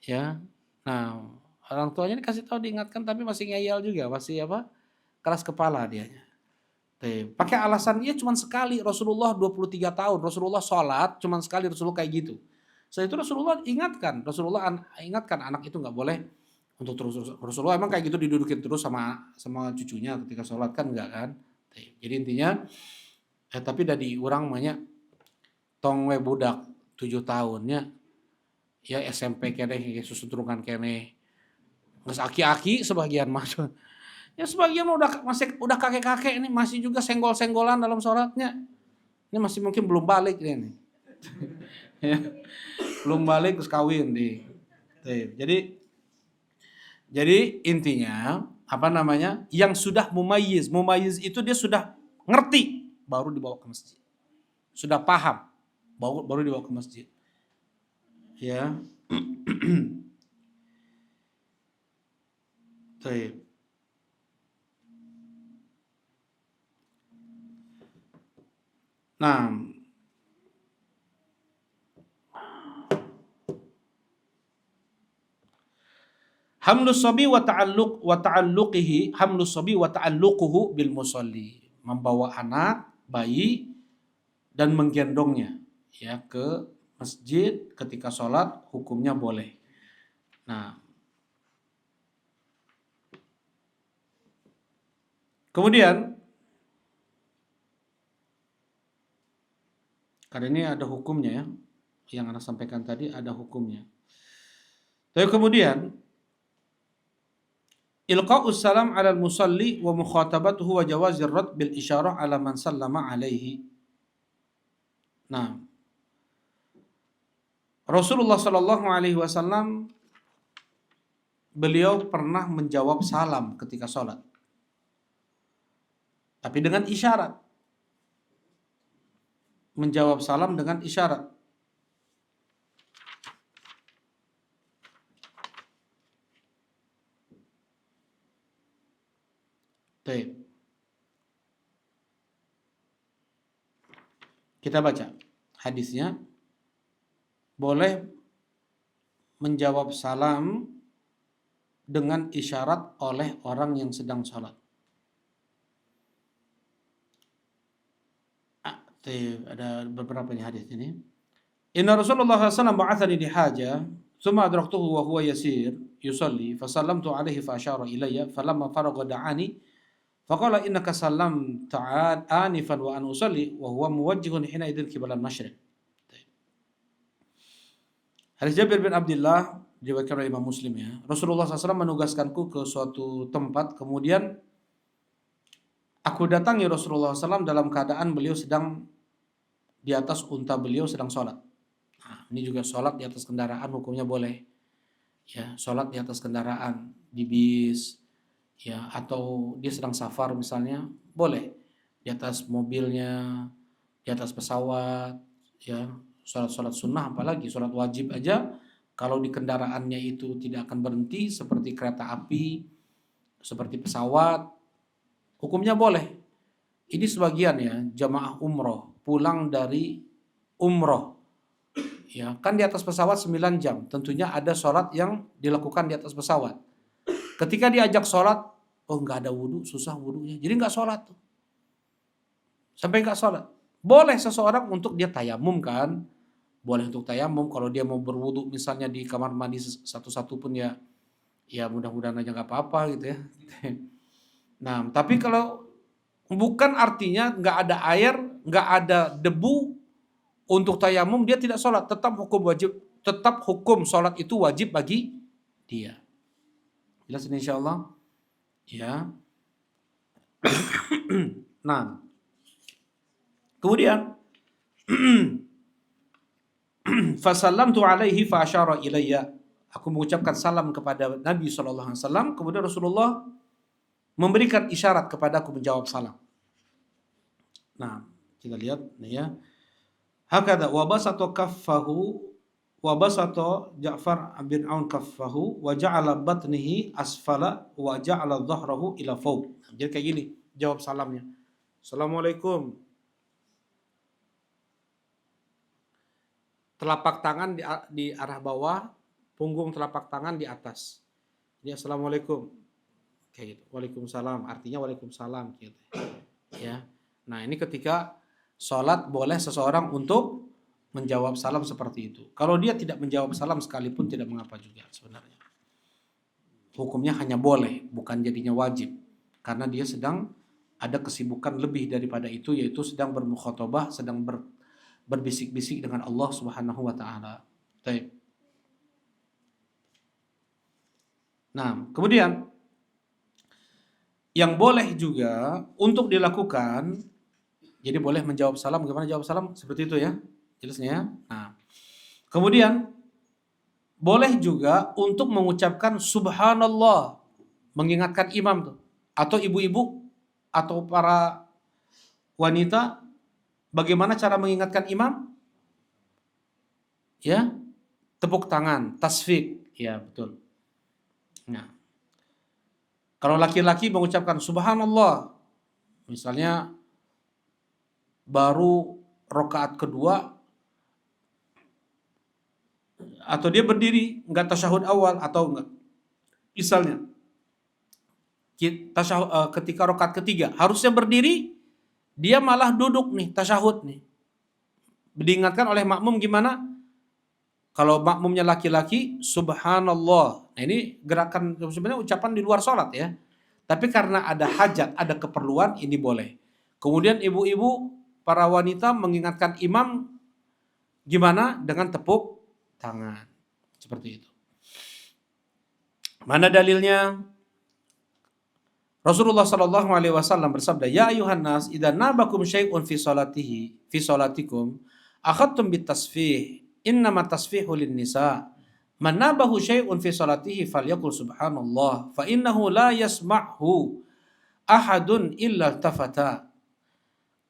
ya. Nah, orang tuanya dikasih tahu, diingatkan, tapi masih ngeyel juga, masih apa, keras kepala dia. Pakai alasan ya cuma sekali, Rasulullah 23 tahun, Rasulullah sholat cuma sekali, Rasulullah kayak gitu. Setelah itu Rasulullah ingatkan anak itu nggak boleh untuk terus. Rasulullah emang kayak gitu didudukin terus sama cucunya ketika sholat, kan enggak kan. Jadi intinya tapi dari orang banyak tong we budak 7 tahunnya ya SMP kene susu turungan kene geus aki-aki sebagian masuk. Ya sebagian udah kakek-kakek ini masih juga senggol-senggolan dalam sholatnya. Ini masih mungkin belum balik ini. Belum balik terus kawin di. Jadi intinya apa namanya? Yang sudah mumayyiz itu dia sudah ngerti baru dibawa ke masjid. Sudah paham baru dibawa ke masjid. Ya. Baik. Nah, hamlus sabi wa ta'alluquhu bil musalli. Membawa anak bayi dan menggendongnya ya ke masjid ketika sholat, hukumnya boleh. Nah, kemudian karena ini ada hukumnya ya, yang Anda sampaikan tadi ada hukumnya. Tapi kemudian ilqa'us salam 'alal musalli wa mukhatabatuhu wa jawazir rad bil isyarah 'ala man sallama 'alaihi. Nah, Rasulullah sallallahu alaihi wasallam beliau pernah menjawab salam ketika sholat. Tapi dengan isyarat. Menjawab salam dengan isyarat. Baik. Kita baca hadisnya. Boleh menjawab salam dengan isyarat oleh orang yang sedang sholat. Ada beberapa hadis ini. Inna Rasulullah SAW ba'athani li haja, thumma adraktuhu wa huwa yasir yusalli, fa sallamtu alaihi fa asyara ilayya, falamma faragha da'ani, faqala innaka sallamta anifan wa an usalli wa huwa muwajjihun hina idzin qibala al-masyriq. Hadis Jabir bin Abdullah diriwayatkan oleh Imam Muslim ya. Rasulullah SAW menugaskanku ke suatu tempat, kemudian Aku datangi Rasulullah SAW dalam keadaan beliau sedang di atas unta beliau sedang sholat. Nah, ini juga sholat di atas kendaraan hukumnya boleh. Ya, sholat di atas kendaraan, di bis, ya, atau dia sedang safar misalnya, boleh. Di atas mobilnya, di atas pesawat, ya, sholat-sholat sunnah apalagi sholat wajib aja, kalau di kendaraannya itu tidak akan berhenti seperti kereta api, seperti pesawat, hukumnya boleh. Ini sebagian ya jamaah umroh pulang dari umroh, ya kan di atas pesawat 9 jam, tentunya ada sholat yang dilakukan di atas pesawat. Ketika diajak sholat, oh nggak ada wudhu, susah wudhunya, jadi nggak sholat tuh, sampai nggak sholat. Boleh seseorang untuk dia tayamum kan, boleh untuk tayamum kalau dia mau berwudhu misalnya di kamar mandi satu-satu pun ya, ya mudah-mudahan aja nggak apa-apa gitu ya. Nah tapi kalau bukan artinya nggak ada air, nggak ada debu untuk tayamum dia tidak sholat, tetap hukum wajib, tetap hukum sholat itu wajib bagi dia. Jelas ini insya Allah ya. Nah kemudian fasallamtu alaihi fa asyara ilayya, aku mengucapkan salam kepada Nabi SAW, kemudian Rasulullah memberikan isyarat kepadaku menjawab salam. Nah kita lihat nih ya, hakada wa basata kaffahu wa basata Ja'far bin Aun kaffahu wa ja'ala batnihi asfala wa ja'ala dhahrahu ila fawq. Jadi kayak gini jawab salamnya. Assalamualaikum. Telapak tangan di arah bawah, punggung telapak tangan di atas. Jadi assalamualaikum. Kayak gitu. Waalaikumsalam. Artinya waalaikumsalam gitu. Ya. Nah, ini ketika sholat boleh seseorang untuk menjawab salam seperti itu. Kalau dia tidak menjawab salam sekalipun tidak mengapa juga sebenarnya. Hukumnya hanya boleh, bukan jadinya wajib. Karena dia sedang ada kesibukan lebih daripada itu, yaitu sedang bermukhatabah, sedang berbisik-bisik dengan Allah Subhanahu wa taala. Baik. Nah, kemudian yang boleh juga untuk dilakukan, jadi boleh menjawab salam, bagaimana jawab salam? Seperti itu ya. Jelasnya ya. Nah, kemudian boleh juga untuk mengucapkan subhanallah, mengingatkan imam tuh, atau ibu-ibu atau para wanita, bagaimana cara mengingatkan imam? Ya, tepuk tangan, tasfik, ya betul. Nah, kalau laki-laki mengucapkan subhanallah, misalnya baru rakaat kedua, atau dia berdiri nggak tasyahud awal, atau enggak, misalnya ketika rakaat ketiga harusnya berdiri, dia malah duduk nih tasyahud nih. Diingatkan oleh makmum gimana? Kalau makmumnya laki-laki, subhanallah. Nah ini gerakan sebenarnya ucapan di luar sholat ya. Tapi karena ada hajat, ada keperluan, ini boleh. Kemudian ibu-ibu, para wanita mengingatkan imam gimana? Dengan tepuk tangan. Seperti itu. Mana dalilnya? Rasulullah sallallahu alaihi wasallam bersabda, "Ya ayuhan nas, idza nabakum syai'un fi salatikum, akhadtum bit tasfih. Innama tasfihu lin nisa. Man nabahu syai'un fi salatihi falyaqul subhanallah, fa innahu la yasma'hu ahadun illa tafata."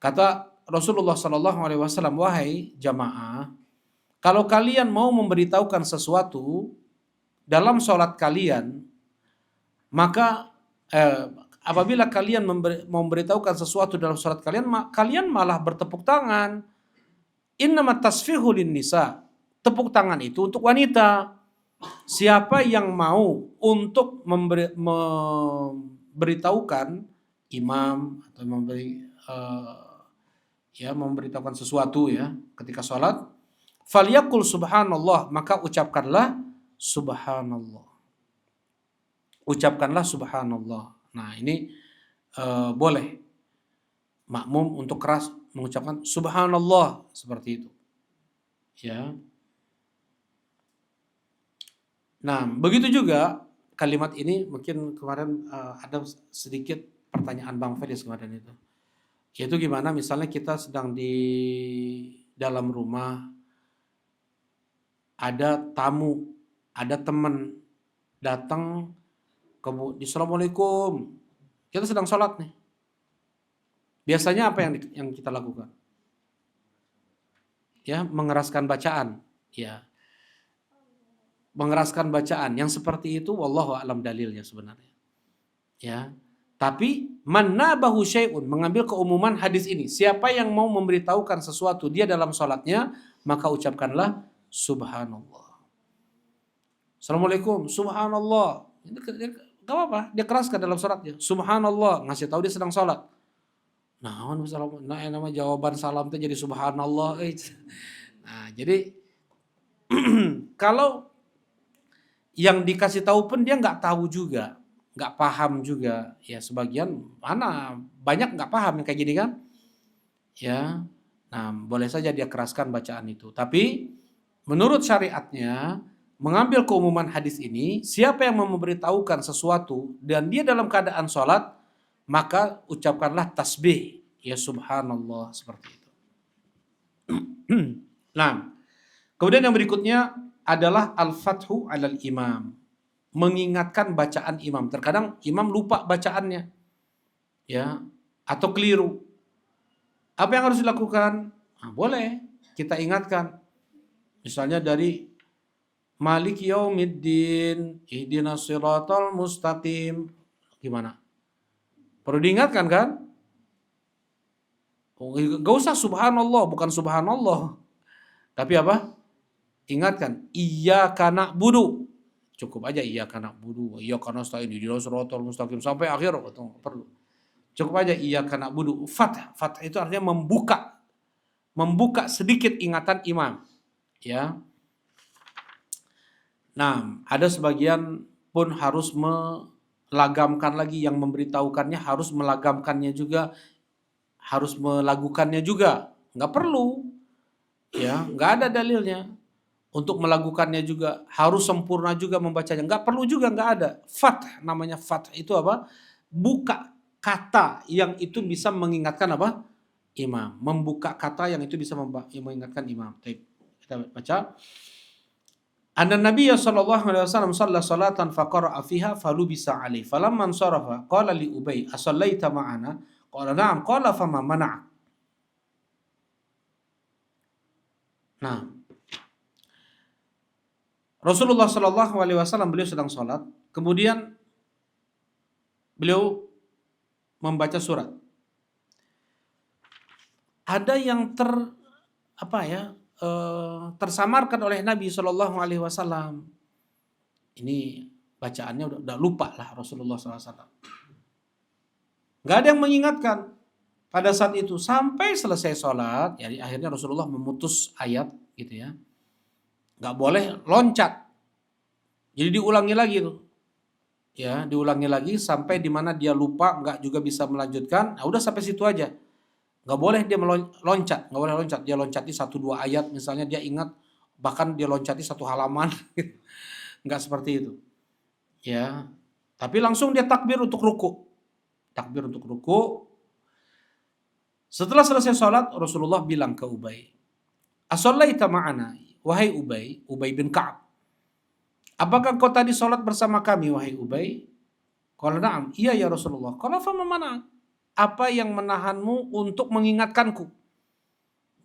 Kata Rasulullah sallallahu alaihi wasallam, wahai jamaah, kalau kalian mau memberitahukan sesuatu dalam salat kalian, maka apabila kalian memberitahukan sesuatu dalam salat kalian, kalian malah bertepuk tangan. Innamat tasfihu lin nisa. Tepuk tangan itu untuk wanita. Siapa yang mau untuk memberitahukan imam atau memberitahukan sesuatu ya ketika sholat, falyaqul subhanallah, maka ucapkanlah subhanallah. Ucapkanlah subhanallah. Nah ini boleh makmum untuk keras mengucapkan subhanallah seperti itu. Ya. Nah, begitu juga kalimat ini mungkin kemarin ada sedikit pertanyaan Bang Felis kemarin itu. Yaitu gimana misalnya kita sedang di dalam rumah, ada tamu, ada teman datang, Assalamualaikum, kita sedang sholat nih. Biasanya apa yang kita lakukan? Ya, mengeraskan bacaan. Ya, mengeraskan bacaan. Yang seperti itu, wallahu a'lam dalilnya sebenarnya. Ya, tapi manabahu syai'un, mengambil keumuman hadis ini. Siapa yang mau memberitahukan sesuatu dia dalam sholatnya, maka ucapkanlah subhanallah. Assalamualaikum, subhanallah. Gak apa-apa, dia keraskan dalam sholatnya. Subhanallah, ngasih tahu dia sedang sholat. Nah, nama jawaban salam itu jadi subhanallah. Nah, jadi kalau yang dikasih tahu pun dia nggak tahu juga, nggak paham juga. Ya sebagian mana banyak nggak paham yang kayak gini kan? Ya, nah boleh saja dia keraskan bacaan itu. Tapi menurut syariatnya mengambil keumuman hadis ini, siapa yang memberitahukan sesuatu dan dia dalam keadaan sholat, maka ucapkanlah tasbih, ya subhanallah, seperti itu. Nah, kemudian yang berikutnya adalah al-fathu alal imam. Mengingatkan bacaan imam. Terkadang imam lupa bacaannya. Ya, atau keliru. Apa yang harus dilakukan? Nah, boleh kita ingatkan. Misalnya dari Malik yaumiddin, ihdinas siratal mustaqim. Gimana? Perlu diingatkan kan? Gak usah subhanallah, bukan subhanallah. Tapi apa? Ingatkan, iyyaka na'budu. Cukup aja iyyaka na'budu, iyyaka nasta'in, ihdinas siratal mustaqim sampai akhir, perlu. Cukup aja iyyaka na'budu. Fath itu artinya membuka sedikit ingatan imam, ya. Nah, ada sebagian pun harus melagamkan lagi, yang memberitahukannya harus melagamkannya juga, harus melakukannya juga. Nggak perlu, ya, nggak ada dalilnya. Untuk melakukannya juga harus sempurna juga membacanya. Nggak perlu juga, nggak ada. Namanya fath itu apa? Buka kata yang itu bisa mengingatkan apa? Imam. Membuka kata yang itu bisa mengingatkan imam. Kita baca. Anna Nabiyya sallallahu alaihi wasallam shalla salatan faqara'a fiha falubisa alaihi. Falamman sarafa qala li Ubay, "Asallaita ma'ana?" Qala na'am. Qala fama mana'ak. Nah, Rasulullah sallallahu alaihi wasallam beliau sedang sholat, kemudian beliau membaca surat. Ada yang tersamarkan oleh Nabi sallallahu alaihi wasallam. Ini bacaannya udah lupa lah Rasulullah sallallahu alaihi wasallam. Gak ada yang mengingatkan pada saat itu sampai selesai sholat. Jadi akhirnya Rasulullah memutus ayat gitu ya. Gak boleh loncat. Jadi diulangi lagi tuh. Ya, diulangi lagi sampai di mana dia lupa, nggak juga bisa melanjutkan. Nah, udah sampai situ aja. Nggak boleh dia meloncat, nggak boleh loncat. Dia loncati 1-2 ayat misalnya, dia ingat, bahkan dia loncati 1 halaman. Nggak seperti itu. Ya, tapi langsung dia takbir untuk ruku. Takbir untuk ruku. Setelah selesai sholat, Rasulullah bilang ke Ubay, "Asallaita ma'ana?" Wahai Ubay bin Ka'ab, apakah kau tadi sholat bersama kami, wahai Ubay? Qala na'am, iya ya Rasulullah. Qala fama mana? Apa yang menahanmu untuk mengingatkanku?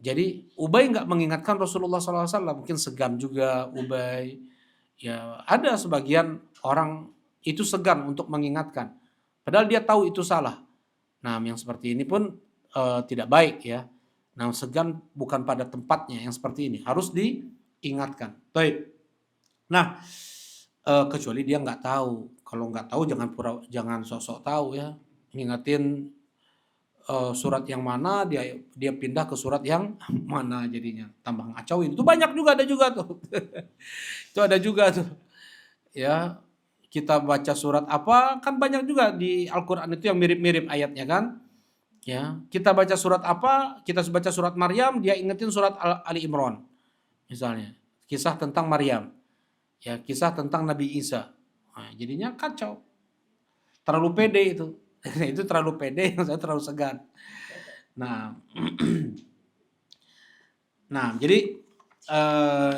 Jadi Ubay nggak mengingatkan Rasulullah SAW, mungkin segan juga Ubay. Ya, ada sebagian orang itu segan untuk mengingatkan, padahal dia tahu itu salah. Nah, yang seperti ini pun tidak baik ya. Nah, segan bukan pada tempatnya, yang seperti ini harus diingatkan. Baik. Nah, kecuali dia nggak tahu. Kalau nggak tahu jangan sosok tahu ya. Ngingetin surat yang mana, dia pindah ke surat yang mana, jadinya tambah ngacauin. Itu banyak juga, ada juga tuh. Itu ada juga tuh. Ya, kita baca surat apa, kan banyak juga di Al-Qur'an itu yang mirip-mirip ayatnya kan? Ya, kita baca surat apa, kita baca surat Maryam, dia ingetin surat Ali Imran. Misalnya, kisah tentang Maryam. Ya, kisah tentang Nabi Isa. Nah, jadinya kacau. Terlalu pede itu. Itu terlalu pede, yang saya terlalu segan. Nah, nah jadi eh,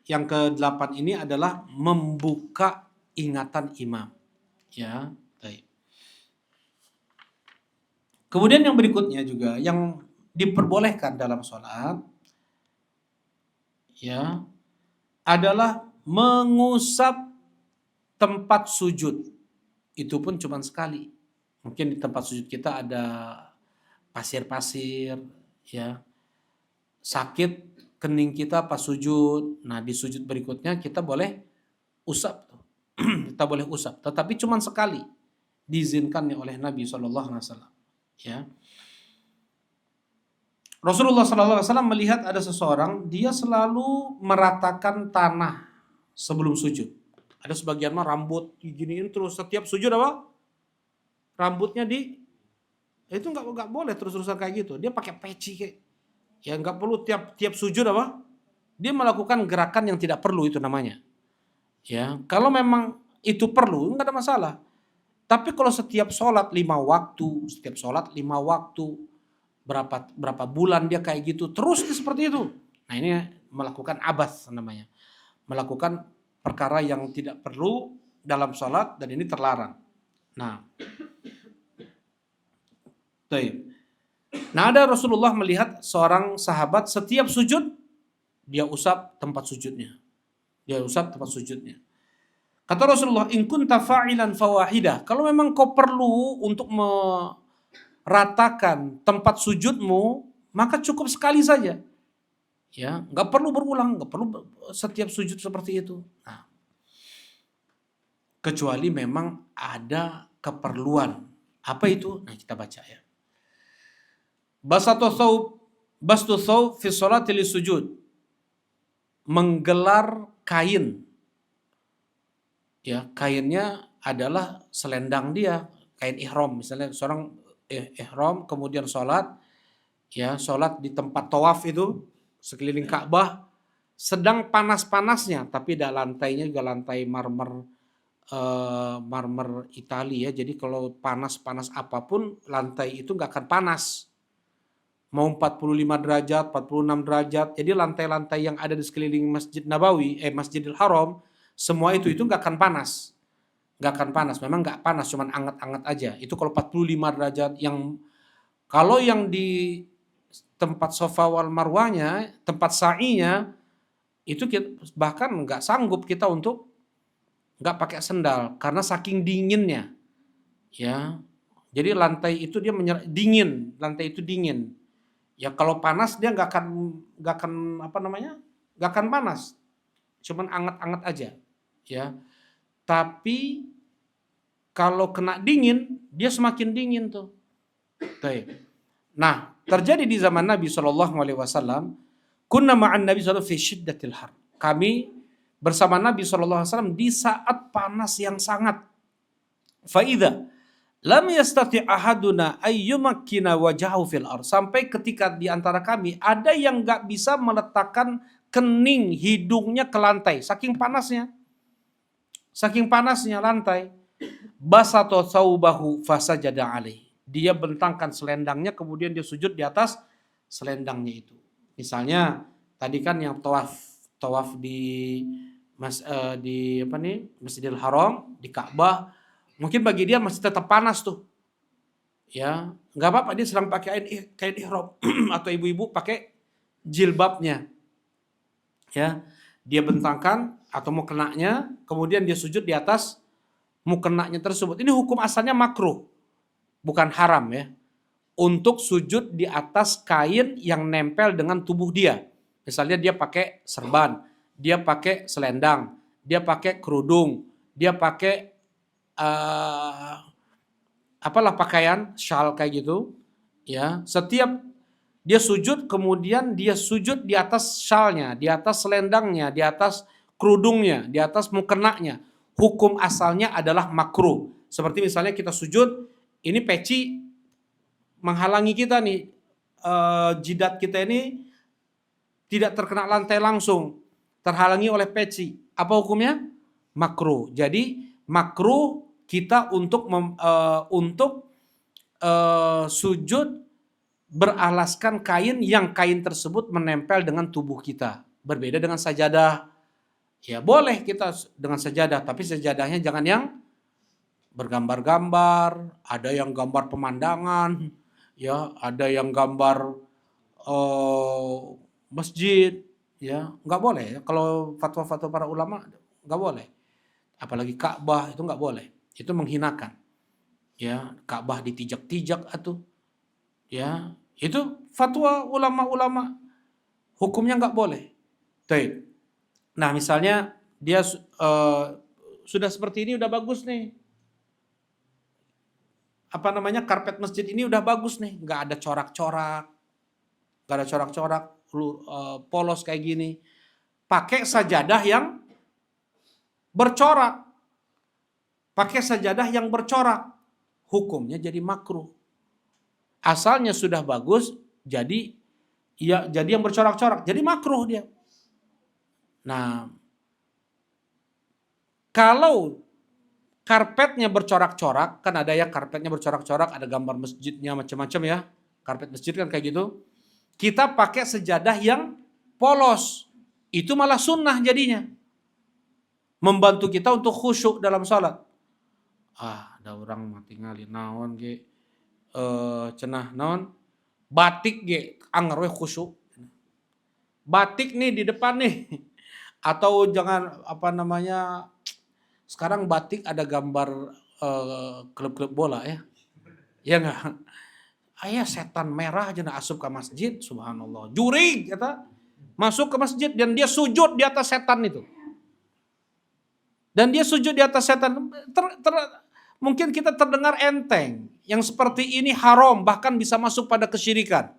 yang ke-8 ini adalah membuka ingatan imam. Ya, baik. Kemudian yang berikutnya juga yang diperbolehkan dalam sholat ya adalah mengusap tempat sujud. Itu pun cuma sekali. Mungkin di tempat sujud kita ada pasir-pasir ya. Sakit kening kita pas sujud. Nah, di sujud berikutnya kita boleh usap. Kita boleh usap, tetapi cuma sekali. Diizinkan oleh Nabi SAW. Ya. Rasulullah SAW melihat ada seseorang, dia selalu meratakan tanah sebelum sujud. Ada sebagian mah rambut diginiin terus setiap sujud apa? Rambutnya itu nggak boleh terus-terusan kayak gitu. Dia pakai peci kayak, ya nggak perlu tiap sujud apa? Dia melakukan gerakan yang tidak perlu itu namanya. Ya, kalau memang itu perlu nggak ada masalah. Tapi kalau setiap sholat 5 waktu, berapa bulan dia kayak gitu, terus dia seperti itu. Nah ini melakukan abas namanya. Melakukan perkara yang tidak perlu dalam sholat dan ini terlarang. Nah, ada Rasulullah melihat seorang sahabat setiap sujud, dia usap tempat sujudnya. Kata Rasulullah, in kunta fa'ilan fawahidah. Kalau memang kau perlu untuk meratakan tempat sujudmu, maka cukup sekali saja. Ya, nggak perlu berulang, nggak perlu setiap sujud seperti itu. Nah, kecuali memang ada keperluan. Apa itu? Nah, kita baca ya. Bastu thawb fi sholati sujud. Menggelar kain. Ya, kainnya adalah selendang dia, kain ihram. Misalnya seorang ihram kemudian sholat di tempat tawaf itu sekeliling Ka'bah sedang panas-panasnya, tapi lantainya juga lantai marmer Italia ya. Jadi kalau panas apapun lantai itu nggak akan panas. Mau 45 derajat, 46 derajat. Jadi lantai-lantai yang ada di sekeliling Masjid Nabawi, Masjidil Haram, semua itu nggak akan panas. Nggak akan panas, memang nggak panas, cuman anget-anget aja. Itu kalau 45 derajat. Kalau yang di tempat Safa wal Marwahnya, tempat sa'inya, itu bahkan nggak sanggup kita untuk nggak pakai sendal karena saking dinginnya. Ya, jadi lantai itu dia dingin, lantai itu dingin. Ya kalau panas dia nggak akan nggak akan panas, cuman anget-anget aja. Ya, tapi kalau kena dingin dia semakin dingin tuh. Nah, terjadi di zaman Nabi SAW. Kunna ma'an Nabi SAW fi syiddatil har. Kami bersama Nabi SAW di saat panas yang sangat. Fa'idha lam yastati' ahaduna ayyumakkina wajahu fil ar. Sampai ketika di antara kami ada yang gak bisa meletakkan kening hidungnya ke lantai. Saking panasnya lantai. Basato thawbahu fasajada alaih. Dia bentangkan selendangnya kemudian dia sujud di atas selendangnya itu. Misalnya tadi kan yang tawaf di Masjidil Haram, di Ka'bah, mungkin bagi dia masih tetap panas tuh. Ya, nggak apa-apa dia sedang pakai kain ihram atau ibu-ibu pakai jilbabnya. Ya, dia bentangkan atau mukenanya, kemudian dia sujud di atas mukenanya tersebut. Ini hukum asalnya makruh, bukan haram ya. Untuk sujud di atas kain yang nempel dengan tubuh dia. Misalnya dia pakai serban, dia pakai selendang, dia pakai kerudung, dia pakai pakaian shawl kayak gitu. Ya, setiap dia sujud kemudian dia sujud di atas shawlnya, di atas selendangnya, di atas kerudungnya, di atas mukenanya. Hukum asalnya adalah makruh. Seperti misalnya kita sujud, ini peci menghalangi kita nih, jidat kita ini tidak terkena lantai langsung, terhalangi oleh peci. Apa hukumnya? Makruh. Jadi makruh kita untuk sujud beralaskan kain yang kain tersebut menempel dengan tubuh kita. Berbeda dengan sajadah. Ya boleh kita dengan sajadah, tapi sajadahnya jangan yang bergambar-gambar, ada yang gambar pemandangan, ya, ada yang gambar masjid, ya, nggak boleh. Ya. Kalau fatwa-fatwa para ulama nggak boleh. Apalagi Ka'bah itu nggak boleh. Itu menghinakan. Ya, Ka'bah ditijak-tijak atau ya, itu fatwa ulama-ulama hukumnya nggak boleh. Baik. Nah, misalnya dia sudah seperti ini udah bagus nih. Apa namanya? Karpet masjid ini udah bagus nih, nggak ada corak-corak. Nggak ada corak-corak, polos kayak gini. Pakai sajadah yang bercorak. Pakai sajadah yang bercorak. Hukumnya jadi makruh. Asalnya sudah bagus, jadi yang bercorak-corak, jadi makruh dia. Nah, kalau karpetnya bercorak-corak, kan ada ya karpetnya bercorak-corak, ada gambar masjidnya macam-macam ya. Karpet masjid kan kayak gitu. Kita pakai sejadah yang polos. Itu malah sunnah jadinya. Membantu kita untuk khusyuk dalam salat. Ada orang tinggali naon ge cenah naon batik ge anger we khusyuk. Batik nih di depan nih. Atau jangan apa namanya, sekarang batik ada gambar klub-klub bola ya. Ya enggak? Aya setan merah aja asup ke masjid, subhanallah. Jurig kata masuk ke masjid dan dia sujud di atas setan itu. Dan dia sujud di atas setan. Mungkin kita terdengar enteng. Yang seperti ini haram, bahkan bisa masuk pada kesyirikan.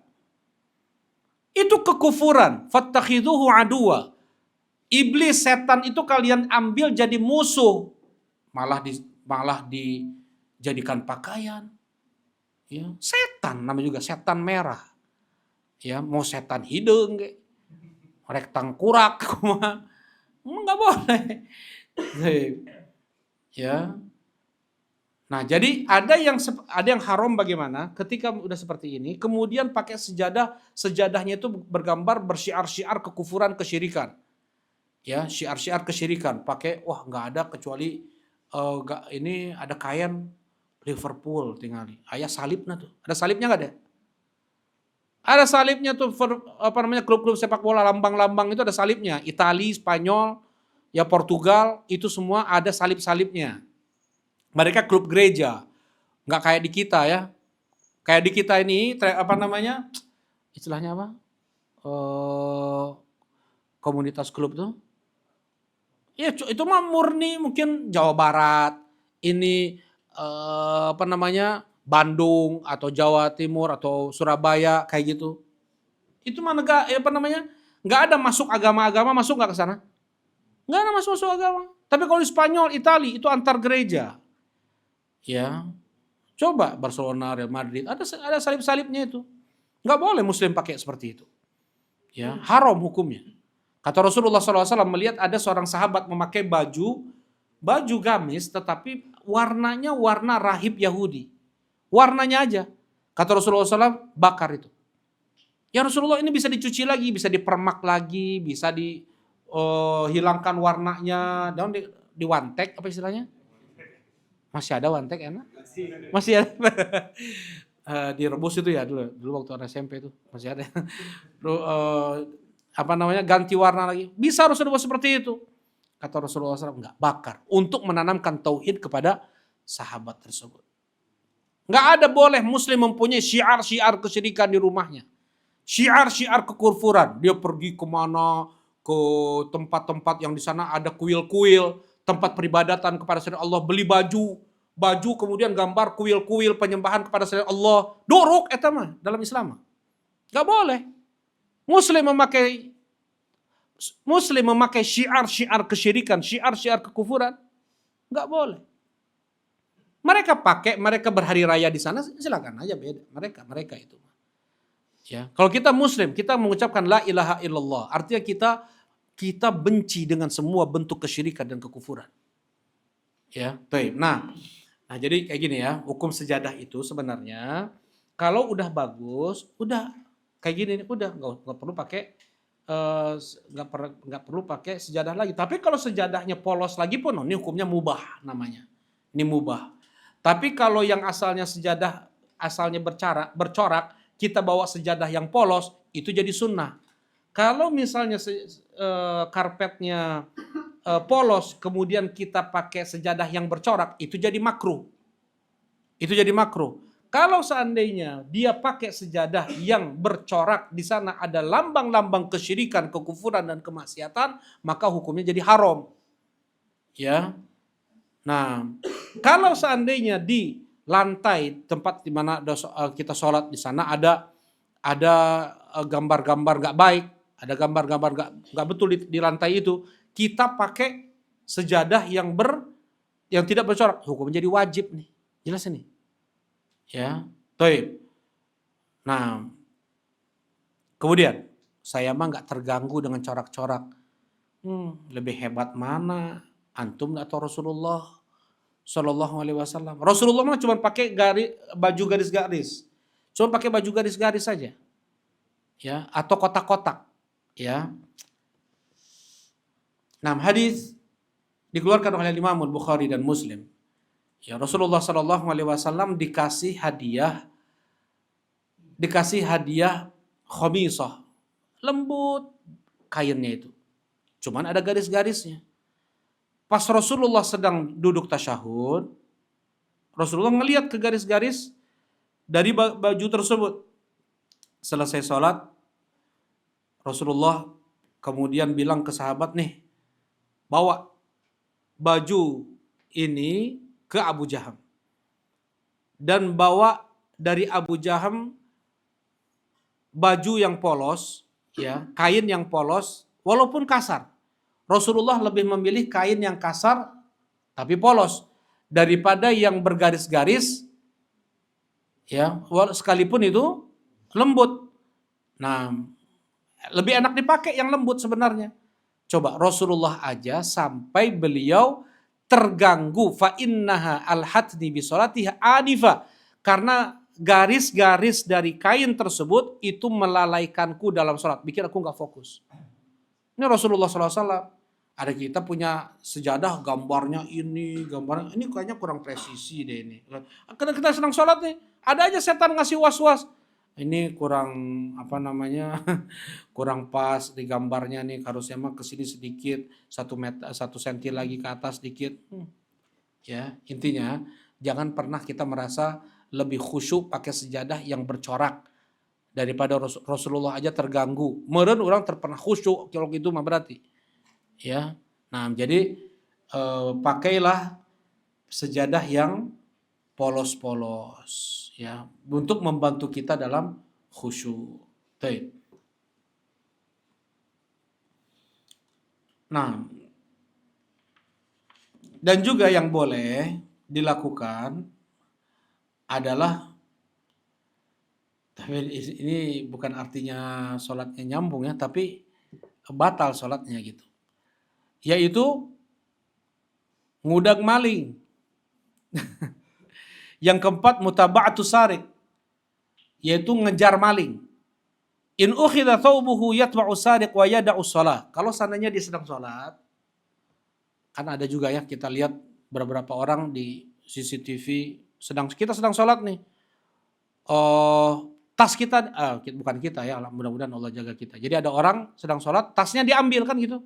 Itu kekufuran. Fattakhidhuhu aduwa. Iblis, setan itu kalian ambil jadi musuh. Malah dijadikan pakaian. Ya, setan, namanya juga setan merah. Ya, mau setan hidung, rek tangkurak, nggak boleh. Ya. Nah, jadi ada yang haram bagaimana? Ketika udah seperti ini, kemudian pakai sejadahnya itu bergambar bersyiar-syiar kekufuran, kesyirikan. Ya, syiar-syiar kesyirikan. Pakai nggak ada kecuali ini ada kain Liverpool tinggal. Ayah salibnya tuh. Ada salibnya nggak ada? Ada salibnya tuh, klub-klub sepak bola lambang-lambang itu ada salibnya. Itali, Spanyol, ya Portugal, itu semua ada salib-salibnya. Mereka klub gereja, nggak kayak di kita ya. Kayak di kita ini, istilahnya apa? Komunitas klub tuh. Ya itu mah murni mungkin Jawa Barat, ini Bandung atau Jawa Timur atau Surabaya kayak gitu. Itu mah nggak ada masuk agama-agama, masuk nggak ke sana? Nggak ada masuk agama. Tapi kalau di Spanyol, Itali itu antar gereja. Ya, coba Barcelona, Real Madrid, ada salib-salibnya itu. Nggak boleh Muslim pakai seperti itu. Ya, haram hukumnya. Kata Rasulullah SAW melihat ada seorang sahabat memakai baju gamis, tetapi warnanya warna rahib Yahudi. Warnanya aja. Kata Rasulullah SAW, bakar itu. Ya Rasulullah, ini bisa dicuci lagi, bisa dipermak lagi, bisa dihilangkan warnanya, dan diwantek apa istilahnya? Masih ada wantek enak? Masih ada. Direbus itu ya dulu waktu anak SMP itu masih ada. Ganti warna lagi. Bisa Rasulullah seperti itu. Kata Rasulullah SAW, enggak, bakar. Untuk menanamkan tauhid kepada sahabat tersebut. Enggak ada boleh Muslim mempunyai syiar-syiar kesyirikan di rumahnya. Syiar-syiar kekufuran. Dia pergi kemana, ke tempat-tempat yang di sana ada kuil-kuil, tempat peribadatan kepada selain Allah, beli baju kemudian gambar kuil-kuil penyembahan kepada selain Allah. Dorok eta mah dalam Islam. Enggak boleh. Muslim memakai syiar-syiar kesyirikan, syiar-syiar kekufuran, enggak boleh. Mereka berhari raya di sana, silakan aja beda. Mereka itu. Ya, kalau kita Muslim, kita mengucapkan la ilaha illallah, artinya kita benci dengan semua bentuk kesyirikan dan kekufuran. Ya, baik. Nah, Nah, jadi kayak gini ya, hukum sejadah itu sebenarnya kalau udah bagus, udah kayak gini nih, udah nggak perlu pakai nggak perlu pakai sejadah lagi. Tapi kalau sejadahnya polos lagi pun, oh, ini hukumnya mubah namanya. Ini mubah. Tapi kalau yang asalnya sejadah asalnya bercorak, kita bawa sejadah yang polos, itu jadi sunnah. Kalau misalnya karpetnya polos, kemudian kita pakai sejadah yang bercorak, itu jadi makruh. Itu jadi makruh. Kalau seandainya dia pakai sejadah yang bercorak, di sana ada lambang-lambang kesyirikan, kekufuran dan kemaksiatan, maka hukumnya jadi haram. Ya. Nah, kalau seandainya di lantai tempat di mana kita sholat, di sana ada gambar-gambar nggak baik, ada gambar-gambar nggak betul di lantai itu, kita pakai sejadah yang tidak bercorak, hukumnya jadi wajib nih. Jelas ini? Ya, baik. Nah, kemudian saya mah nggak terganggu dengan corak-corak. Lebih hebat mana antum atau Rasulullah Shallallahu Alaihi Wasallam? Rasulullah mah cuma pakai baju garis-garis, cuma pakai baju garis-garis saja, ya, atau kotak-kotak, ya. Nah, hadis dikeluarkan oleh Imam Bukhari dan Muslim. Ya, Rasulullah Shallallahu Alaihi Wasallam dikasih hadiah khamisah, lembut kainnya itu, cuman ada garis-garisnya. Pas Rasulullah sedang duduk tasyahud, Rasulullah ngelihat ke garis-garis dari baju tersebut. Selesai sholat, Rasulullah kemudian bilang ke sahabat, nih, bawa baju ini ke Abu Jaham. Dan bawa dari Abu Jaham baju yang polos, ya, kain yang polos, walaupun kasar. Rasulullah lebih memilih kain yang kasar tapi polos daripada yang bergaris-garis, ya, sekalipun itu lembut. Nah, lebih enak dipakai yang lembut sebenarnya. Coba Rasulullah aja sampai beliau terganggu, fa innaha alhatni bi salatiha anifa, karena garis-garis dari kain tersebut itu melalaikanku dalam sholat, bikin aku nggak fokus. Ini Rasulullah SAW. Ada kita punya sejadah gambarnya ini kayaknya kurang presisi deh ini. Karena kita sedang sholat nih, ada aja setan ngasih was-was. Ini kurang kurang pas di gambarnya nih, harusnya mah kesini sedikit, 1 senti lagi ke atas sedikit. Ya, intinya jangan pernah kita merasa lebih khusyuk pakai sejadah yang bercorak daripada Rasulullah aja terganggu. Meureun orang terpernah khusyuk kalau gitu mah berarti. Ya. Nah, jadi pakailah sejadah yang polos-polos, ya, untuk membantu kita dalam khusyuk. Baik. Nah, dan juga yang boleh dilakukan adalah, tapi ini bukan artinya sholatnya nyambung ya, tapi batal sholatnya gitu. Yaitu ngudag maling. Yang keempat, mutaba'atu sarik, yaitu ngejar maling. In ukhidha thawbuhu yatba'u sariq wa yada'u shalah. Kalau seandainya dia sedang sholat, kan ada juga ya, kita lihat beberapa orang di CCTV kita sedang sholat nih. Tas kita, bukan kita ya, mudah-mudahan Allah jaga kita. Jadi ada orang sedang sholat, tasnya diambil kan gitu.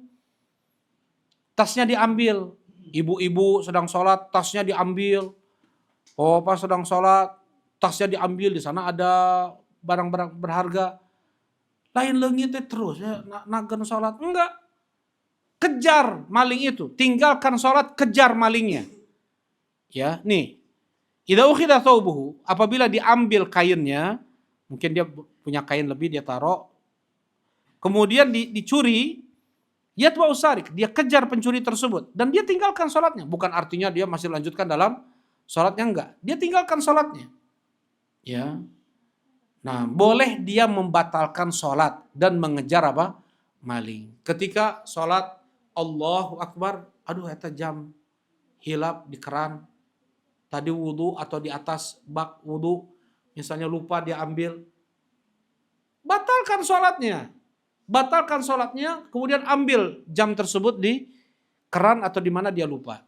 Tasnya diambil. Ibu-ibu sedang sholat, tasnya diambil. Pas sedang sholat, tasnya diambil, di sana ada barang-barang berharga. Lain leungit terus ya, nagen sholat. Enggak. Kejar maling itu. Tinggalkan sholat, kejar malingnya. Ya, nih. Idza ukhidha thawbuhu, apabila diambil kainnya, mungkin dia punya kain lebih, dia taruh. Kemudian dicuri, yatba'u sarik, dia kejar pencuri tersebut. Dan dia tinggalkan sholatnya. Bukan artinya dia masih lanjutkan dalam sholatnya, enggak. Dia tinggalkan sholatnya. Ya. Nah, boleh dia membatalkan sholat dan mengejar apa? Maling. Ketika sholat, Allahu Akbar, aduh eta jam hilap di keran. tadi wudu atau di atas bak wudu, misalnya lupa dia ambil, batalkan sholatnya. Batalkan sholatnya, kemudian ambil jam tersebut di keran atau di mana dia lupa.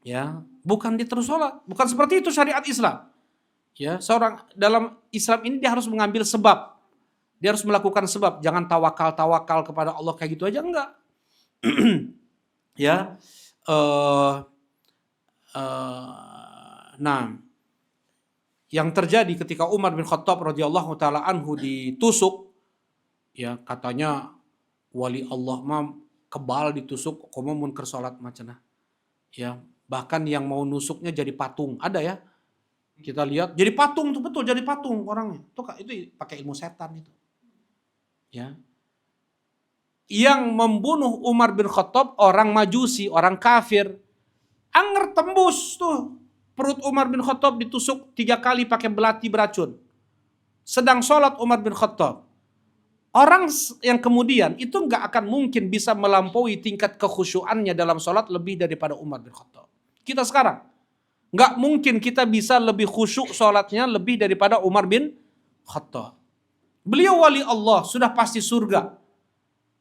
Ya, bukan dia terus sholat. Bukan seperti itu syariat Islam. Ya, seorang dalam Islam ini dia harus mengambil sebab. Dia harus melakukan sebab. Jangan tawakal kepada Allah kayak gitu aja, enggak. Ya, nah, yang terjadi ketika Umar bin Khattab radhiyallahu taala anhu ditusuk, ya katanya wali Allah mah kebal ditusuk, komo mun keur salat macenah. Ya, bahkan yang mau nusuknya jadi patung, ada ya. Kita lihat jadi patung tuh, betul jadi patung orangnya. Itu pakai ilmu setan itu. Ya. Yang membunuh Umar bin Khattab orang Majusi, orang kafir. Anger tembus tuh. Perut Umar bin Khattab ditusuk 3 kali pakai belati beracun. Sedang sholat Umar bin Khattab. Orang yang kemudian itu nggak akan mungkin bisa melampaui tingkat kekhusyuannya dalam sholat lebih daripada Umar bin Khattab. Kita sekarang nggak mungkin kita bisa lebih khusyuk sholatnya lebih daripada Umar bin Khattab. Beliau wali Allah, sudah pasti surga.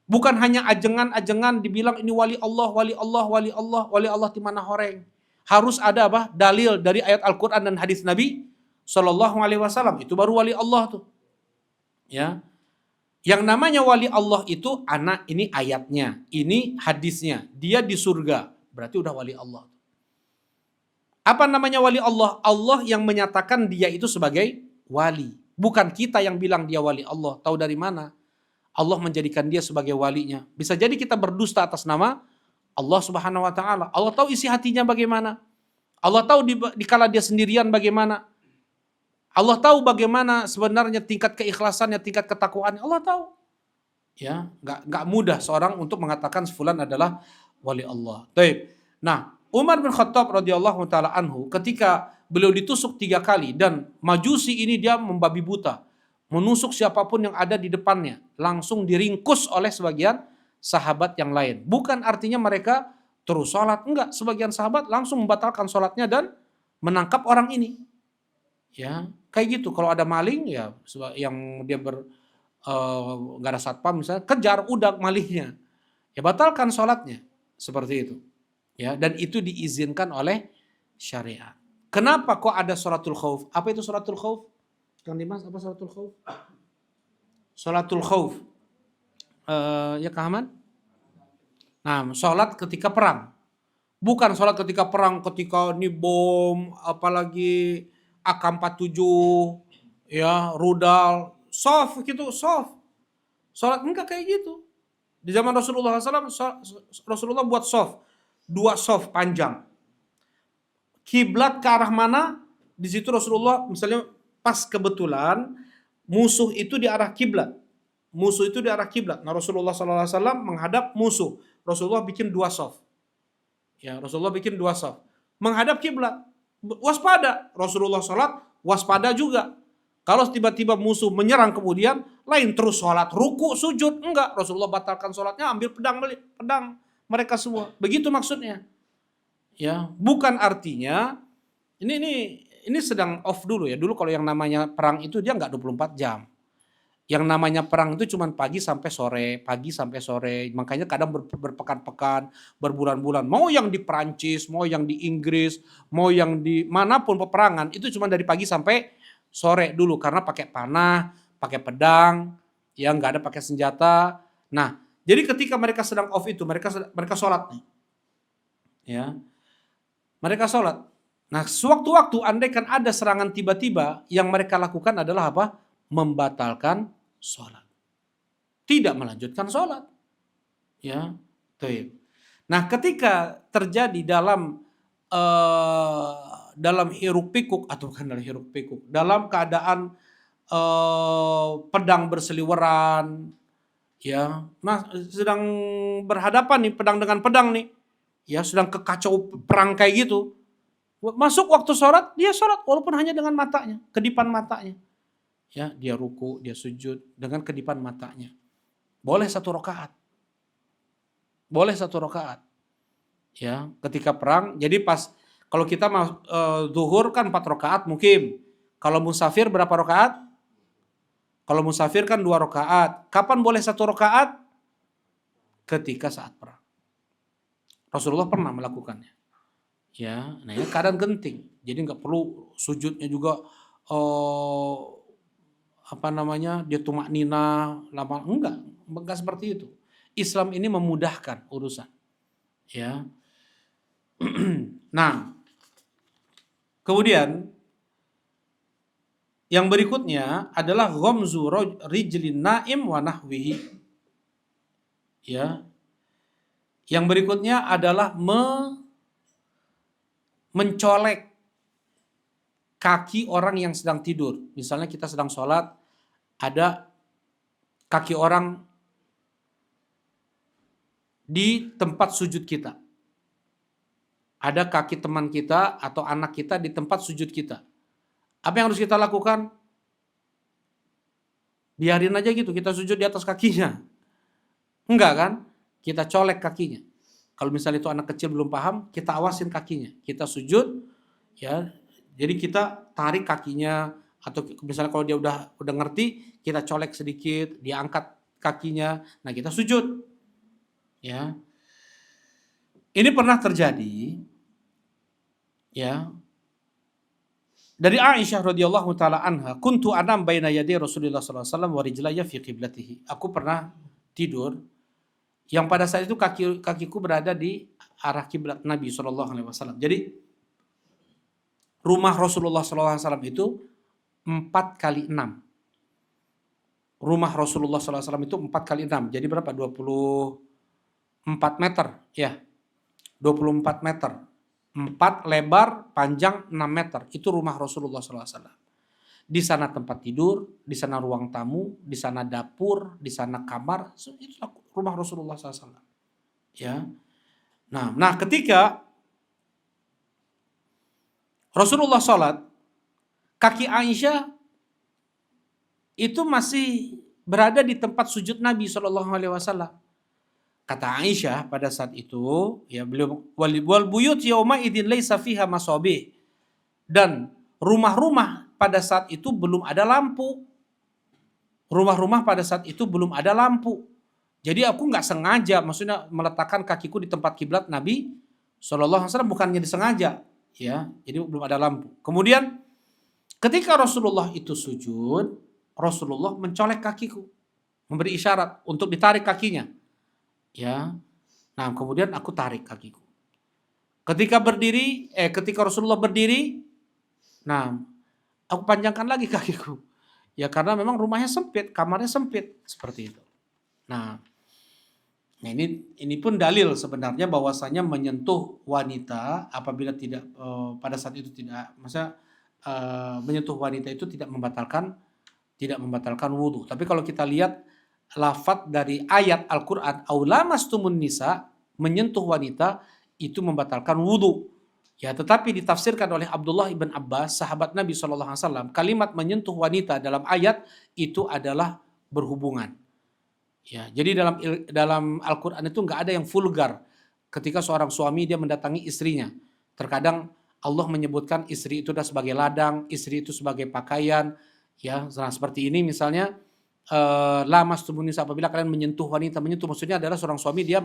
Bukan hanya ajengan-ajengan dibilang ini wali Allah, wali Allah, wali Allah, wali Allah di mana horeng. Harus ada apa? Dalil dari ayat Al-Quran dan hadis Nabi Shallallahu Alaihi Wasallam. Itu baru wali Allah tuh. Ya, yang namanya wali Allah itu anak ini ayatnya, ini hadisnya. Dia di surga, berarti udah wali Allah. Apa namanya wali Allah? Allah yang menyatakan dia itu sebagai wali. Bukan kita yang bilang dia wali Allah. Tahu dari mana? Allah menjadikan dia sebagai walinya. Bisa jadi kita berdusta atas nama Allah Subhanahu wa taala. Allah tahu isi hatinya bagaimana. Allah tahu dikala dia sendirian bagaimana. Allah tahu bagaimana sebenarnya tingkat keikhlasannya, tingkat ketakwaannya. Allah tahu. Ya, enggak mudah seorang untuk mengatakan fulan adalah wali Allah. Baik. Nah, Umar bin Khattab radhiyallahu taala anhu ketika beliau ditusuk 3 kali dan Majusi ini dia membabi buta, menusuk siapapun yang ada di depannya, langsung diringkus oleh sebagian sahabat yang lain. Bukan artinya mereka terus sholat, enggak. Sebagian sahabat langsung membatalkan sholatnya dan menangkap orang ini. Ya, kayak gitu. Kalau ada maling ya yang dia nggak ada satpam misalnya, kejar udah malingnya. Ya batalkan sholatnya. Seperti itu. Ya, dan itu diizinkan oleh syariat. Kenapa kok ada sholatul khauf? Apa itu sholatul khauf? Kang Dimas, apa sholatul khauf? Sholatul khauf. Ya Kang Ahmad? Nah, sholat ketika perang. Bukan sholat ketika perang, ketika ini bom, apalagi AK-47, ya, rudal, soft gitu, soft. Sholat enggak kayak gitu. Di zaman Rasulullah SAW, Rasulullah buat soft. 2 soft panjang. Kiblat ke arah mana? Di situ Rasulullah misalnya pas kebetulan musuh itu di arah kiblat. Musuh itu di arah kiblat. Nah, Rasulullah SAW menghadap musuh. Rasulullah bikin 2 soft. Ya, Rasulullah bikin 2 soft. Menghadap kiblat. Waspada. Rasulullah sholat, waspada juga. Kalau tiba-tiba musuh menyerang kemudian, lain terus sholat, ruku, sujud. Enggak. Rasulullah batalkan sholatnya, ambil pedang mereka semua. Begitu maksudnya. Ya, bukan artinya ini sedang off dulu ya. Dulu kalau yang namanya perang itu dia enggak 24 jam. Yang namanya perang itu cuma pagi sampai sore. Makanya kadang berpekan-pekan, berbulan-bulan. Mau yang di Perancis, mau yang di Inggris, mau yang di manapun peperangan, itu cuma dari pagi sampai sore dulu. Karena pakai panah, pakai pedang, ya nggak ada pakai senjata. Nah, jadi ketika mereka sedang off itu, mereka sholat nih. Ya, mereka sholat. Nah, sewaktu-waktu andaikan ada serangan tiba-tiba, yang mereka lakukan adalah apa? Membatalkan sholat. Tidak melanjutkan sholat. Ya, taib. Nah, ketika terjadi dalam hiruk pikuk atau bukan dalam hiruk pikuk, dalam keadaan pedang berseliweran, ya, nah sedang berhadapan nih pedang dengan pedang nih, ya sedang kekacau perang kayak gitu. Masuk waktu sholat, dia sholat walaupun hanya dengan matanya, kedipan matanya. Ya, dia ruku, dia sujud dengan kedipan matanya. Boleh 1 rakaat. Boleh 1 rakaat. Ya, ketika perang, jadi pas Kalau kita zuhur kan 4 rakaat mukim. Kalau musafir berapa rakaat? Kalau musafir kan 2 rakaat. Kapan boleh 1 rakaat? Ketika saat perang. Rasulullah pernah melakukannya. Ya, nah ini keadaan genting. Jadi nggak perlu sujudnya juga dia tumak nina lama, enggak seperti itu. Islam ini memudahkan urusan. Ya. Nah, kemudian yang berikutnya adalah ghamzu rijlin naim wa nahwihi. Ya. Yang berikutnya adalah mencolek kaki orang yang sedang tidur. Misalnya kita sedang sholat, ada kaki orang di tempat sujud kita. Ada kaki teman kita atau anak kita di tempat sujud kita. Apa yang harus kita lakukan? Biarin aja gitu, kita sujud di atas kakinya. Enggak kan? Kita colek kakinya. Kalau misalnya itu anak kecil belum paham, kita awasin kakinya. Kita sujud, ya. Jadi kita tarik kakinya, atau misalnya kalau dia udah ngerti, kita colek sedikit, dia angkat kakinya. Nah, kita sujud. Ya. Ini pernah terjadi, ya. Dari Aisyah radhiyallahu taala anha, kuntu anam baina yaday Rasulullah sallallahu alaihi wasallam wa rijlaya fi qiblatihi. Aku pernah tidur yang pada saat itu kakiku berada di arah kiblat Nabi sallallahu alaihi wasallam. Jadi rumah Rasulullah sallallahu alaihi wasallam itu 4 kali 6. Rumah Rasulullah sallallahu alaihi wasallam itu 4 kali 6. Jadi berapa? 24 meter, ya. 24 meter. 4 lebar, panjang 6 meter. Itu rumah Rasulullah SAW. Di sana tempat tidur, di sana ruang tamu, di sana dapur, di sana kamar. Itu rumah Rasulullah SAW. Ya. Nah, ketika Rasulullah sholat, kaki Aisyah itu masih berada di tempat sujud Nabi SAW. Kata Aisyah pada saat itu, ya beliau wal buyut yauma idzin laisa fiha masabih. Dan rumah-rumah pada saat itu belum ada lampu. Rumah-rumah pada saat itu belum ada lampu. Jadi aku nggak sengaja, maksudnya meletakkan kakiku di tempat kiblat Nabi SAW, bukannya disengaja, ya. Jadi belum ada lampu. Kemudian ketika Rasulullah itu sujud, Rasulullah mencolek kakiku, memberi isyarat untuk ditarik kakinya. Ya, nah kemudian aku tarik kakiku. Ketika Rasulullah berdiri, nah aku panjangkan lagi kakiku. Ya karena memang rumahnya sempit, kamarnya sempit, seperti itu. Nah ini pun dalil sebenarnya bahwasanya menyentuh wanita apabila tidak pada saat itu tidak, maksudnya menyentuh wanita itu tidak membatalkan wudu. Tapi kalau kita lihat lafadz dari ayat Al-Quran, aulamastumun nisa, menyentuh wanita, itu membatalkan wudu. Ya, tetapi ditafsirkan oleh Abdullah ibn Abbas, sahabat Nabi SAW, kalimat menyentuh wanita dalam ayat itu adalah berhubungan. Ya, jadi dalam Al-Quran itu nggak ada yang vulgar. Ketika seorang suami dia mendatangi istrinya, terkadang Allah menyebutkan istri itu adalah sebagai ladang, istri itu sebagai pakaian. Ya, nah seperti ini misalnya. Lamastumun nisa, apabila kalian menyentuh wanita, menyentuh maksudnya adalah seorang suami dia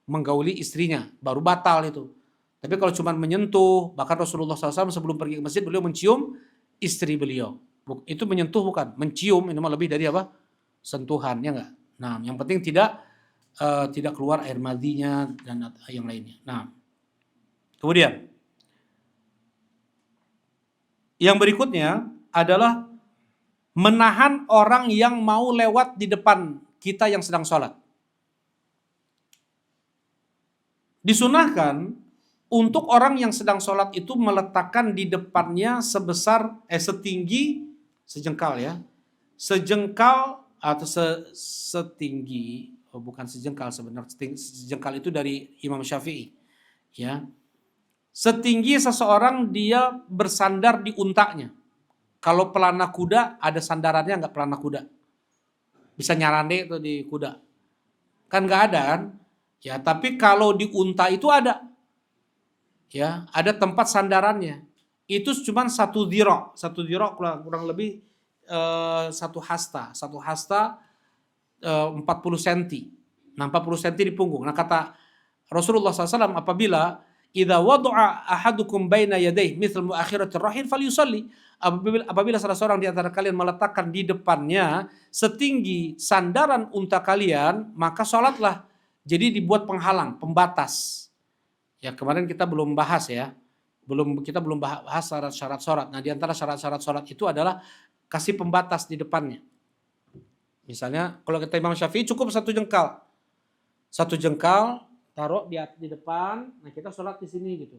menggauli istrinya, baru batal itu. Tapi kalau cuma menyentuh, bahkan Rasulullah SAW sebelum pergi ke masjid beliau mencium istri beliau. Itu menyentuh bukan, mencium ini lebih dari apa? Sentuhan, ya enggak? Nah, yang penting tidak keluar air madinya dan yang lainnya. Nah, kemudian yang berikutnya adalah menahan orang yang mau lewat di depan kita yang sedang sholat. Disunahkan untuk orang yang sedang sholat itu meletakkan di depannya setinggi sejengkal, ya. Sejengkal atau setinggi, bukan sejengkal sebenarnya. Sejengkal itu dari Imam Syafi'i, ya. Setinggi seseorang dia bersandar di untanya. Kalau pelana kuda ada sandarannya nggak pelana kuda? Bisa nyarande itu di kuda. Kan nggak ada kan? Ya, tapi kalau di unta itu ada. ya, ada tempat sandarannya. Itu cuma satu dhira' kurang lebih satu hasta. Satu hasta 40 senti. Nah, 40 senti di punggung. Nah, kata Rasulullah SAW, apabila idza wada'a ahadukum baina yadayhi mithl muakhiratir rahil falyusalli. Apabila salah seorang di antara kalian meletakkan di depannya setinggi sandaran unta kalian, maka sholatlah. Jadi dibuat penghalang, pembatas. Ya, kemarin kita belum bahas ya. Kita belum bahas syarat-syarat sholat. Nah, di antara syarat-syarat sholat itu adalah kasih pembatas di depannya. Misalnya kalau kata Imam Syafi'i cukup satu jengkal. Satu jengkal taruh di depan, nah kita sholat di sini gitu.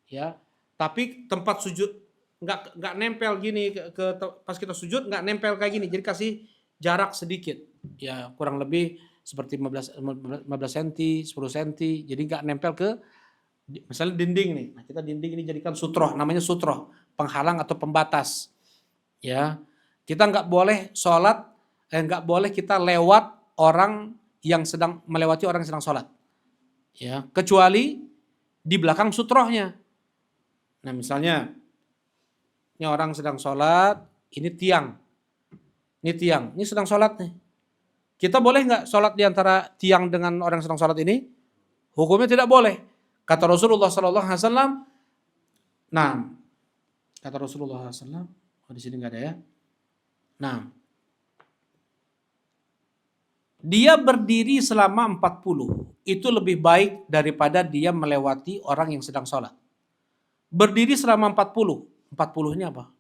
Ya. Tapi tempat sujud nggak nempel gini pas kita sujud nggak nempel kayak gini. Jadi kasih jarak sedikit. Ya, kurang lebih seperti 15 cm, 10 cm. Jadi nggak nempel ke misalnya dinding nih. Nah, kita dinding ini jadikan sutroh, namanya sutroh, penghalang atau pembatas. Ya. Kita nggak boleh sholat, nggak boleh kita lewat orang yang sedang melewati orang yang sedang sholat. Ya, kecuali di belakang sutrohnya. Nah, misalnya ini orang sedang sholat, ini tiang, ini sedang sholat nih. Kita boleh nggak sholat di antara tiang dengan orang yang sedang sholat ini? Hukumnya tidak boleh. Kata Rasulullah SAW. Nah, kata Rasulullah SAW. Oh, di sini nggak ada ya. Nah, dia berdiri selama 40. Itu lebih baik daripada dia melewati orang yang sedang sholat. Berdiri selama 40. 40 ini apa?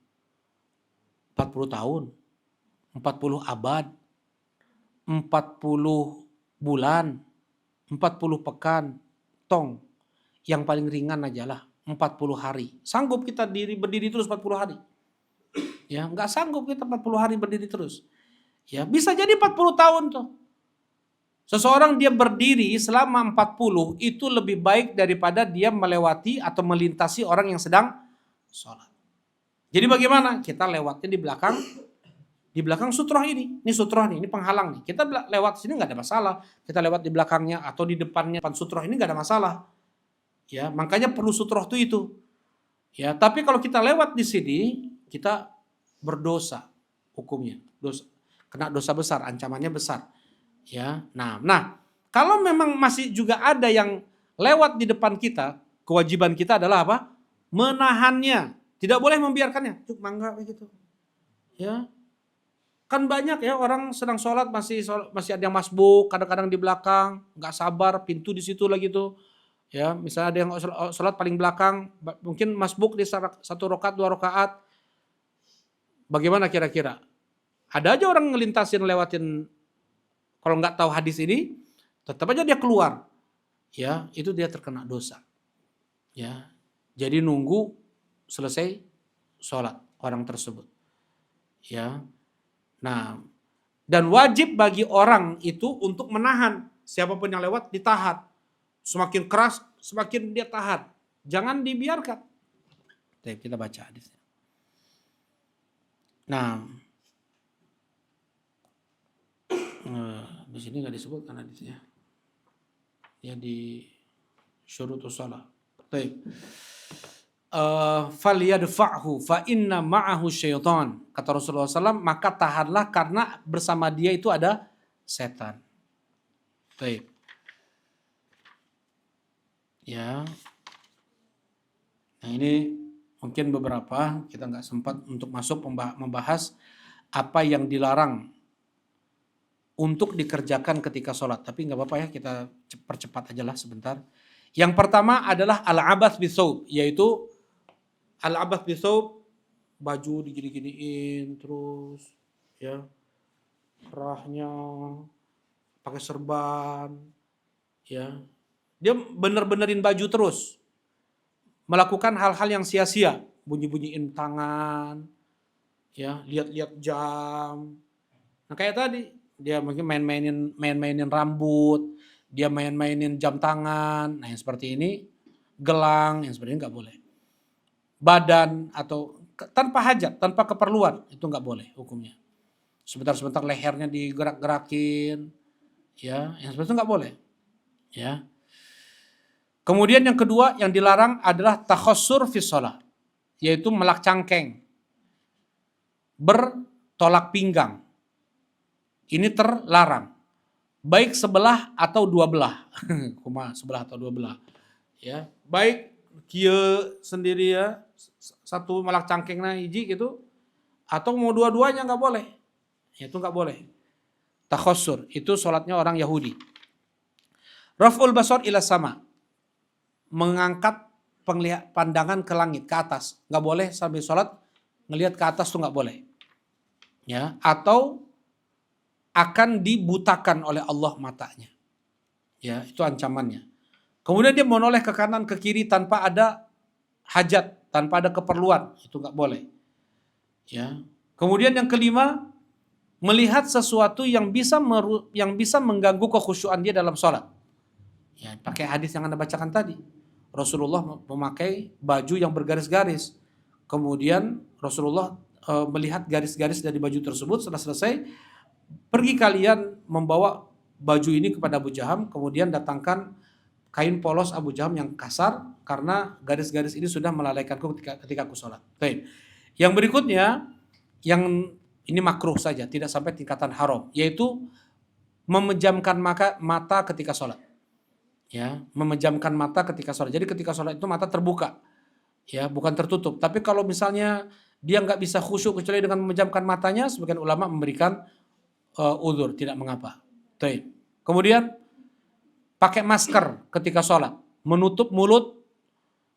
40 tahun. 40 abad. 40 bulan. 40 pekan. Tong. Yang paling ringan aja lah. 40 hari. Sanggup kita berdiri terus 40 hari? Ya, nggak sanggup kita 40 hari berdiri terus. Ya, bisa jadi 40 tahun tuh. Seseorang dia berdiri selama 40 itu lebih baik daripada dia melewati atau melintasi orang yang sedang sholat. Jadi bagaimana? Kita lewatnya di belakang sutroh ini. Ini sutroh nih, ini penghalang nih. Kita lewat sini nggak ada masalah. Kita lewat di belakangnya atau di depannya depan sutroh ini nggak ada masalah. Ya, makanya perlu sutroh itu. Ya, tapi kalau kita lewat di sini, kita berdosa hukumnya. Kena dosa besar, ancamannya besar. Ya, nah, kalau memang masih juga ada yang lewat di depan kita, kewajiban kita adalah apa? Menahannya, tidak boleh membiarkannya. Cuk, mangga begitu. Ya, kan banyak ya orang sedang sholat masih ada yang masbuk, kadang-kadang di belakang, nggak sabar, pintu di situ lagi tuh. Ya, misalnya ada yang sholat paling belakang, mungkin masbuk di 1 rakaat 2 rakaat. Bagaimana kira-kira? Ada aja orang ngelintasin lewatin. Kalau nggak tahu hadis ini, tetap aja dia keluar. Ya, itu dia terkena dosa. Ya, jadi nunggu selesai sholat orang tersebut. Ya, nah, dan wajib bagi orang itu untuk menahan siapapun yang lewat ditahan. Semakin keras, semakin dia tahan. Jangan dibiarkan. Kita baca hadisnya. Nah, di sini nggak disebutkan hadisnya. Ya di syurutus shalah. Baik. Falyadfa'hu fa inna ma'ahu syaitan. Kata Rasulullah SAW, maka tahanlah karena bersama dia itu ada setan. Baik. Ya. Nah, ini mungkin beberapa kita nggak sempat untuk masuk membahas apa yang dilarang untuk dikerjakan ketika sholat. Tapi nggak apa-apa ya, kita percepat aja lah sebentar. Yang pertama adalah al-abath bisawb, yaitu al-abath bisawb, baju digini-giniin terus, ya, kerahnya pakai serban, ya, dia bener-benerin baju terus, melakukan hal-hal yang sia-sia, bunyi-bunyiin tangan, ya, lihat-lihat jam. Nah, kayak tadi dia mungkin main-mainin rambut, dia main-mainin jam tangan. Nah, yang seperti ini, gelang, yang seperti ini nggak boleh. Badan atau tanpa hajat, tanpa keperluan, itu nggak boleh hukumnya. Sebentar-sebentar lehernya digerak-gerakin, ya, yang seperti itu nggak boleh. Ya. Kemudian yang kedua yang dilarang adalah takhassur fi shalah, yaitu melak cangkeng, bertolak pinggang. Ini terlarang. Baik sebelah atau dua belah. Kumaha sebelah atau dua belah. Ya, baik kieu sendiri ya, satu melak cangkengna hiji gitu, atau mau dua-duanya nggak boleh. Itu nggak boleh. Takhassur itu sholatnya orang Yahudi. Raf'ul basar ila sama, mengangkat pandangan ke langit, ke atas. Nggak boleh sambil sholat ngelihat ke atas tuh nggak boleh. Ya, atau akan dibutakan oleh Allah matanya. Ya, itu ancamannya. Kemudian dia menoleh ke kanan ke kiri tanpa ada hajat, tanpa ada keperluan, itu nggak boleh. Ya. Kemudian yang kelima, melihat sesuatu yang bisa mengganggu kekhusyuan dia dalam sholat. Ya, pakai hadis yang Anda bacakan tadi. Rasulullah memakai baju yang bergaris-garis. Kemudian Rasulullah melihat garis-garis dari baju tersebut. Setelah selesai, pergi kalian membawa baju ini kepada Abu Jaham, kemudian datangkan kain polos Abu Jaham yang kasar, karena garis-garis ini sudah melalaikanku ketika aku sholat. Baik. Yang berikutnya, yang ini makruh saja, tidak sampai tingkatan haram, yaitu memejamkan mata ketika sholat. Ya, memejamkan mata ketika sholat. Jadi ketika sholat itu mata terbuka, ya, bukan tertutup. Tapi kalau misalnya dia nggak bisa khusyuk kecuali dengan memejamkan matanya, sebagian ulama memberikan uzur, tidak mengapa. Baik. Kemudian pakai masker ketika sholat, menutup mulut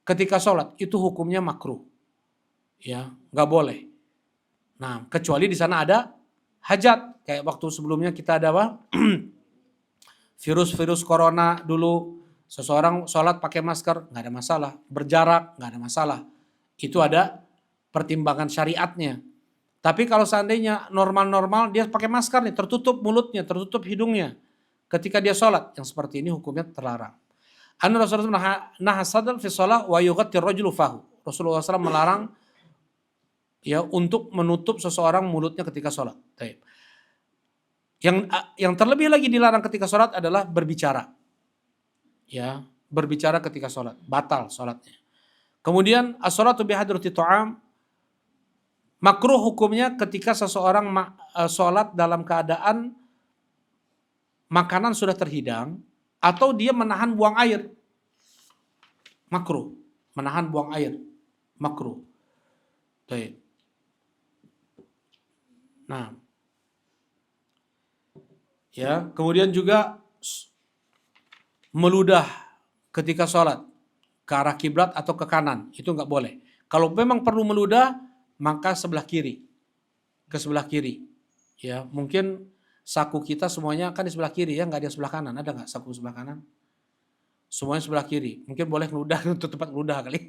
ketika sholat, itu hukumnya makruh, ya, nggak boleh. Nah, kecuali di sana ada hajat, kayak waktu sebelumnya kita ada apa? Virus corona dulu, seseorang sholat pakai masker, nggak ada masalah. Berjarak, nggak ada masalah. Itu ada pertimbangan syariatnya. Tapi kalau seandainya normal-normal, dia pakai masker nih, tertutup mulutnya, tertutup hidungnya. Ketika dia sholat, yang seperti ini hukumnya terlarang. Anna Rasulullah naha sadal fi shalah wa yughatti rajulu fahu. Rasulullah SAW melarang ya untuk menutup seseorang mulutnya ketika sholat. Baik. Yang terlebih lagi dilarang ketika sholat adalah berbicara. Ya, berbicara ketika sholat, batal sholatnya. Kemudian as-sholatu bihadrati ta'am, makruh hukumnya ketika seseorang sholat dalam keadaan makanan sudah terhidang atau dia menahan buang air. Makruh, menahan buang air, makruh. Baik. Nah, ya, kemudian juga meludah ketika sholat ke arah kiblat atau ke kanan, itu nggak boleh. Kalau memang perlu meludah, maka sebelah kiri, ke sebelah kiri. Ya, mungkin saku kita semuanya kan di sebelah kiri ya, nggak di sebelah kanan. Ada nggak saku sebelah kanan? Semuanya sebelah kiri. Mungkin boleh ngeludah untuk tempat ngeludah kali.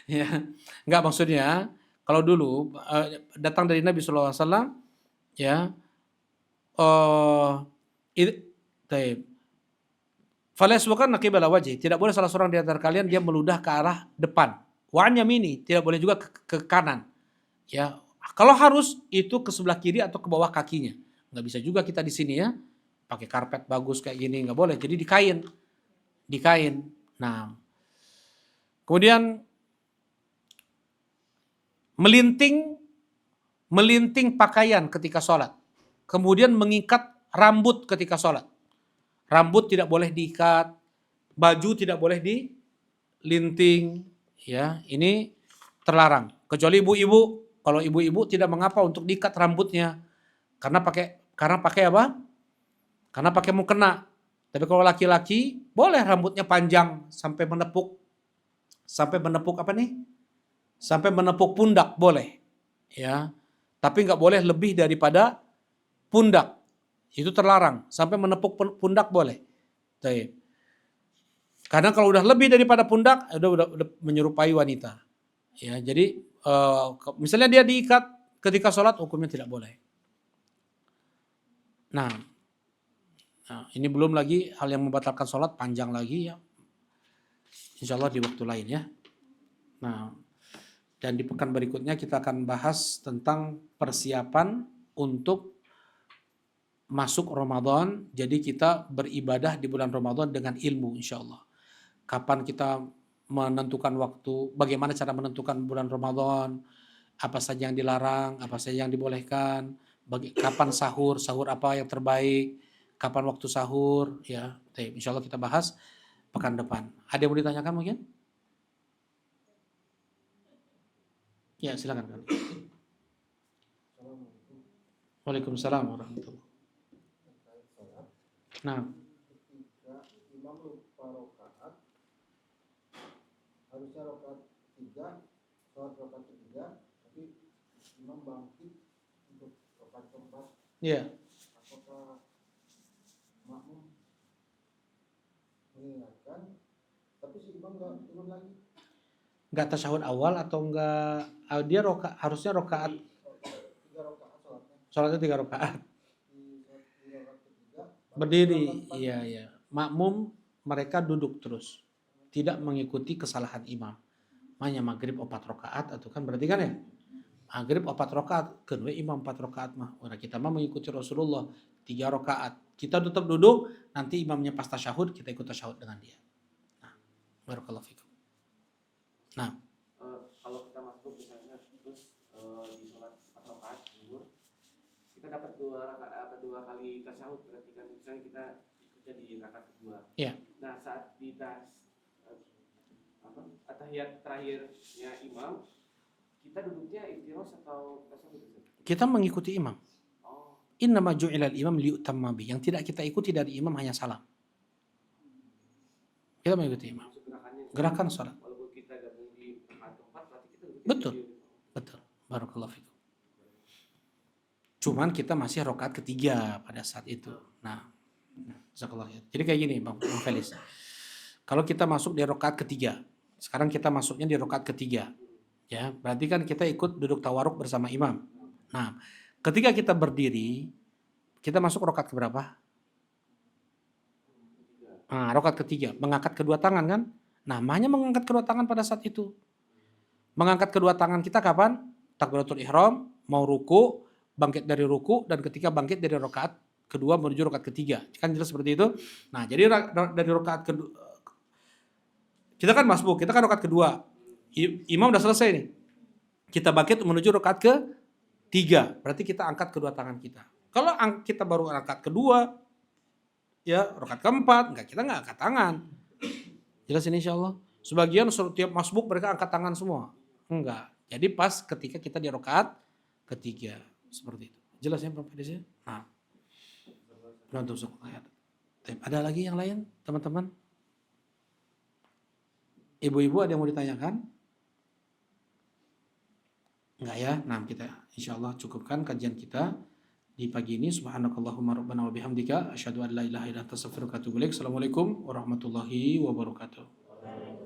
Ya, nggak, maksudnya kalau dulu datang dari Nabi SAW, ya, falyasbuqanna qibala wajhi, tidak boleh salah seorang di antara kalian dia meludah ke arah depan. Wa an yamini, tidak boleh juga ke kanan. Ya, kalau harus itu ke sebelah kiri atau ke bawah kakinya. Nggak bisa juga kita di sini ya, pakai karpet bagus kayak gini, nggak boleh. Jadi di kain. Nah, kemudian melinting pakaian ketika sholat. Kemudian mengikat rambut ketika sholat. Rambut tidak boleh diikat, baju tidak boleh dilinting, ya, ini terlarang. Kecuali ibu-ibu, kalau ibu-ibu tidak mengapa untuk diikat rambutnya, karena pakai apa? Karena pakai mukena. Tapi kalau laki-laki boleh rambutnya panjang sampai menepuk apa nih? Sampai menepuk pundak boleh, ya. Tapi nggak boleh lebih daripada pundak. Itu terlarang, sampai menepuk pundak boleh. Baik. Karena kalau udah lebih daripada pundak, udah menyerupai wanita. Ya, jadi misalnya dia diikat ketika sholat, hukumnya tidak boleh. Nah, ini belum lagi hal yang membatalkan sholat, panjang lagi ya. Insya Allah di waktu lain ya. Nah, dan di pekan berikutnya kita akan bahas tentang persiapan untuk masuk Ramadan, jadi kita beribadah di bulan Ramadan dengan ilmu insya Allah. kapan kita menentukan waktu, bagaimana cara menentukan bulan Ramadan, apa saja yang dilarang, apa saja yang dibolehkan, kapan sahur, sahur apa yang terbaik, kapan waktu sahur, ya. Insya Allah kita bahas pekan depan. Ada yang mau ditanyakan mungkin? Ya, silakan kan. Waalaikumsalam warahmatullahi wabarakatuh. Nah, Ketika imam lupa rokaat, harusnya rokaat 3, sholat rokaat ketiga, tapi imam bangkit untuk rokaat keempat. ya. Apakah makmum mengingatkan, tapi si imam nggak turun lagi? Nggak tasyahud awal atau nggak? Dia harusnya rokaat. 3 rokaat sholatnya. Sholatnya 3 rokaat. Di rokaat ketiga Berdiri, iya. Makmum mereka duduk terus, tidak mengikuti kesalahan imam. Makanya maghrib 4 rakaat atau kan berarti kan ya? Maghrib 4 rakaat, kedua imam 4 rakaat mah. Orang kita mah mengikuti Rasulullah 3 rakaat. Kita tetap duduk, nanti imamnya pas tasyahud, kita ikut tasyahud dengan dia. Nah, barakallahu fikum. Nah, kalau kita masuk misalnya terus di sholat 4 rakaat zuhur, kita dapat 2 kali tasyahud, berarti kan misalnya kita ikutnya di rakaat kedua. Iya. Nah, saat di tahiyat terakhirnya imam, kita duduknya iftiros atau tasyahud? kita mengikuti imam. Oh, Innama ju'ilal imam liyutamma bih. Yang tidak kita ikuti dari imam hanya salam. Kita mengikuti imam. maksud gerakannya. Gerakan sholat. Walaupun kita gabung di rakaat keempat, berarti kita duduknya Betul. di- Betul. Barakallahu fikum. Cuman kita masih rakaat ketiga pada saat itu. Nah, jazakallah khair. Jadi kayak gini Bang Felis. Kalau kita masuk di rakaat ketiga, sekarang kita masuknya di rakaat ketiga. Ya, berarti kan kita ikut duduk tawaruk bersama imam. Nah, ketika kita berdiri, kita masuk rakaat keberapa? Nah, rakaat ketiga, mengangkat kedua tangan kan? Nah, hanya mengangkat kedua tangan pada saat itu. Mengangkat kedua tangan kita kapan? Takbiratul ihram, mau ruku, bangkit dari ruku, dan ketika bangkit dari rakaat kedua menuju rakaat ketiga. Kan jelas seperti itu. Nah, jadi dari rakaat kedua, kita kan masbuk, kita kan rakaat kedua. Imam udah selesai nih. Kita bangkit menuju rakaat ketiga. Berarti kita angkat kedua tangan kita. Kalau kita baru rakaat kedua, ya rakaat keempat, kita nggak angkat tangan. Jelas ini insya Allah. Sebagian setiap masbuk mereka angkat tangan semua. Enggak. Jadi pas ketika kita di rakaat ketiga. Seperti itu. Jelas ya Pak Fedis? Nah. Ada lagi yang lain teman-teman? Ibu-ibu ada yang mau ditanyakan? Enggak ya? Nah kita insya Allah cukupkan kajian kita di pagi ini. Subhanakallahumma rabbana wa bihamdika asyhadu an la ilaha illa anta astaghfiruka wa atubu ilaik. Assalamualaikum warahmatullahi wabarakatuh.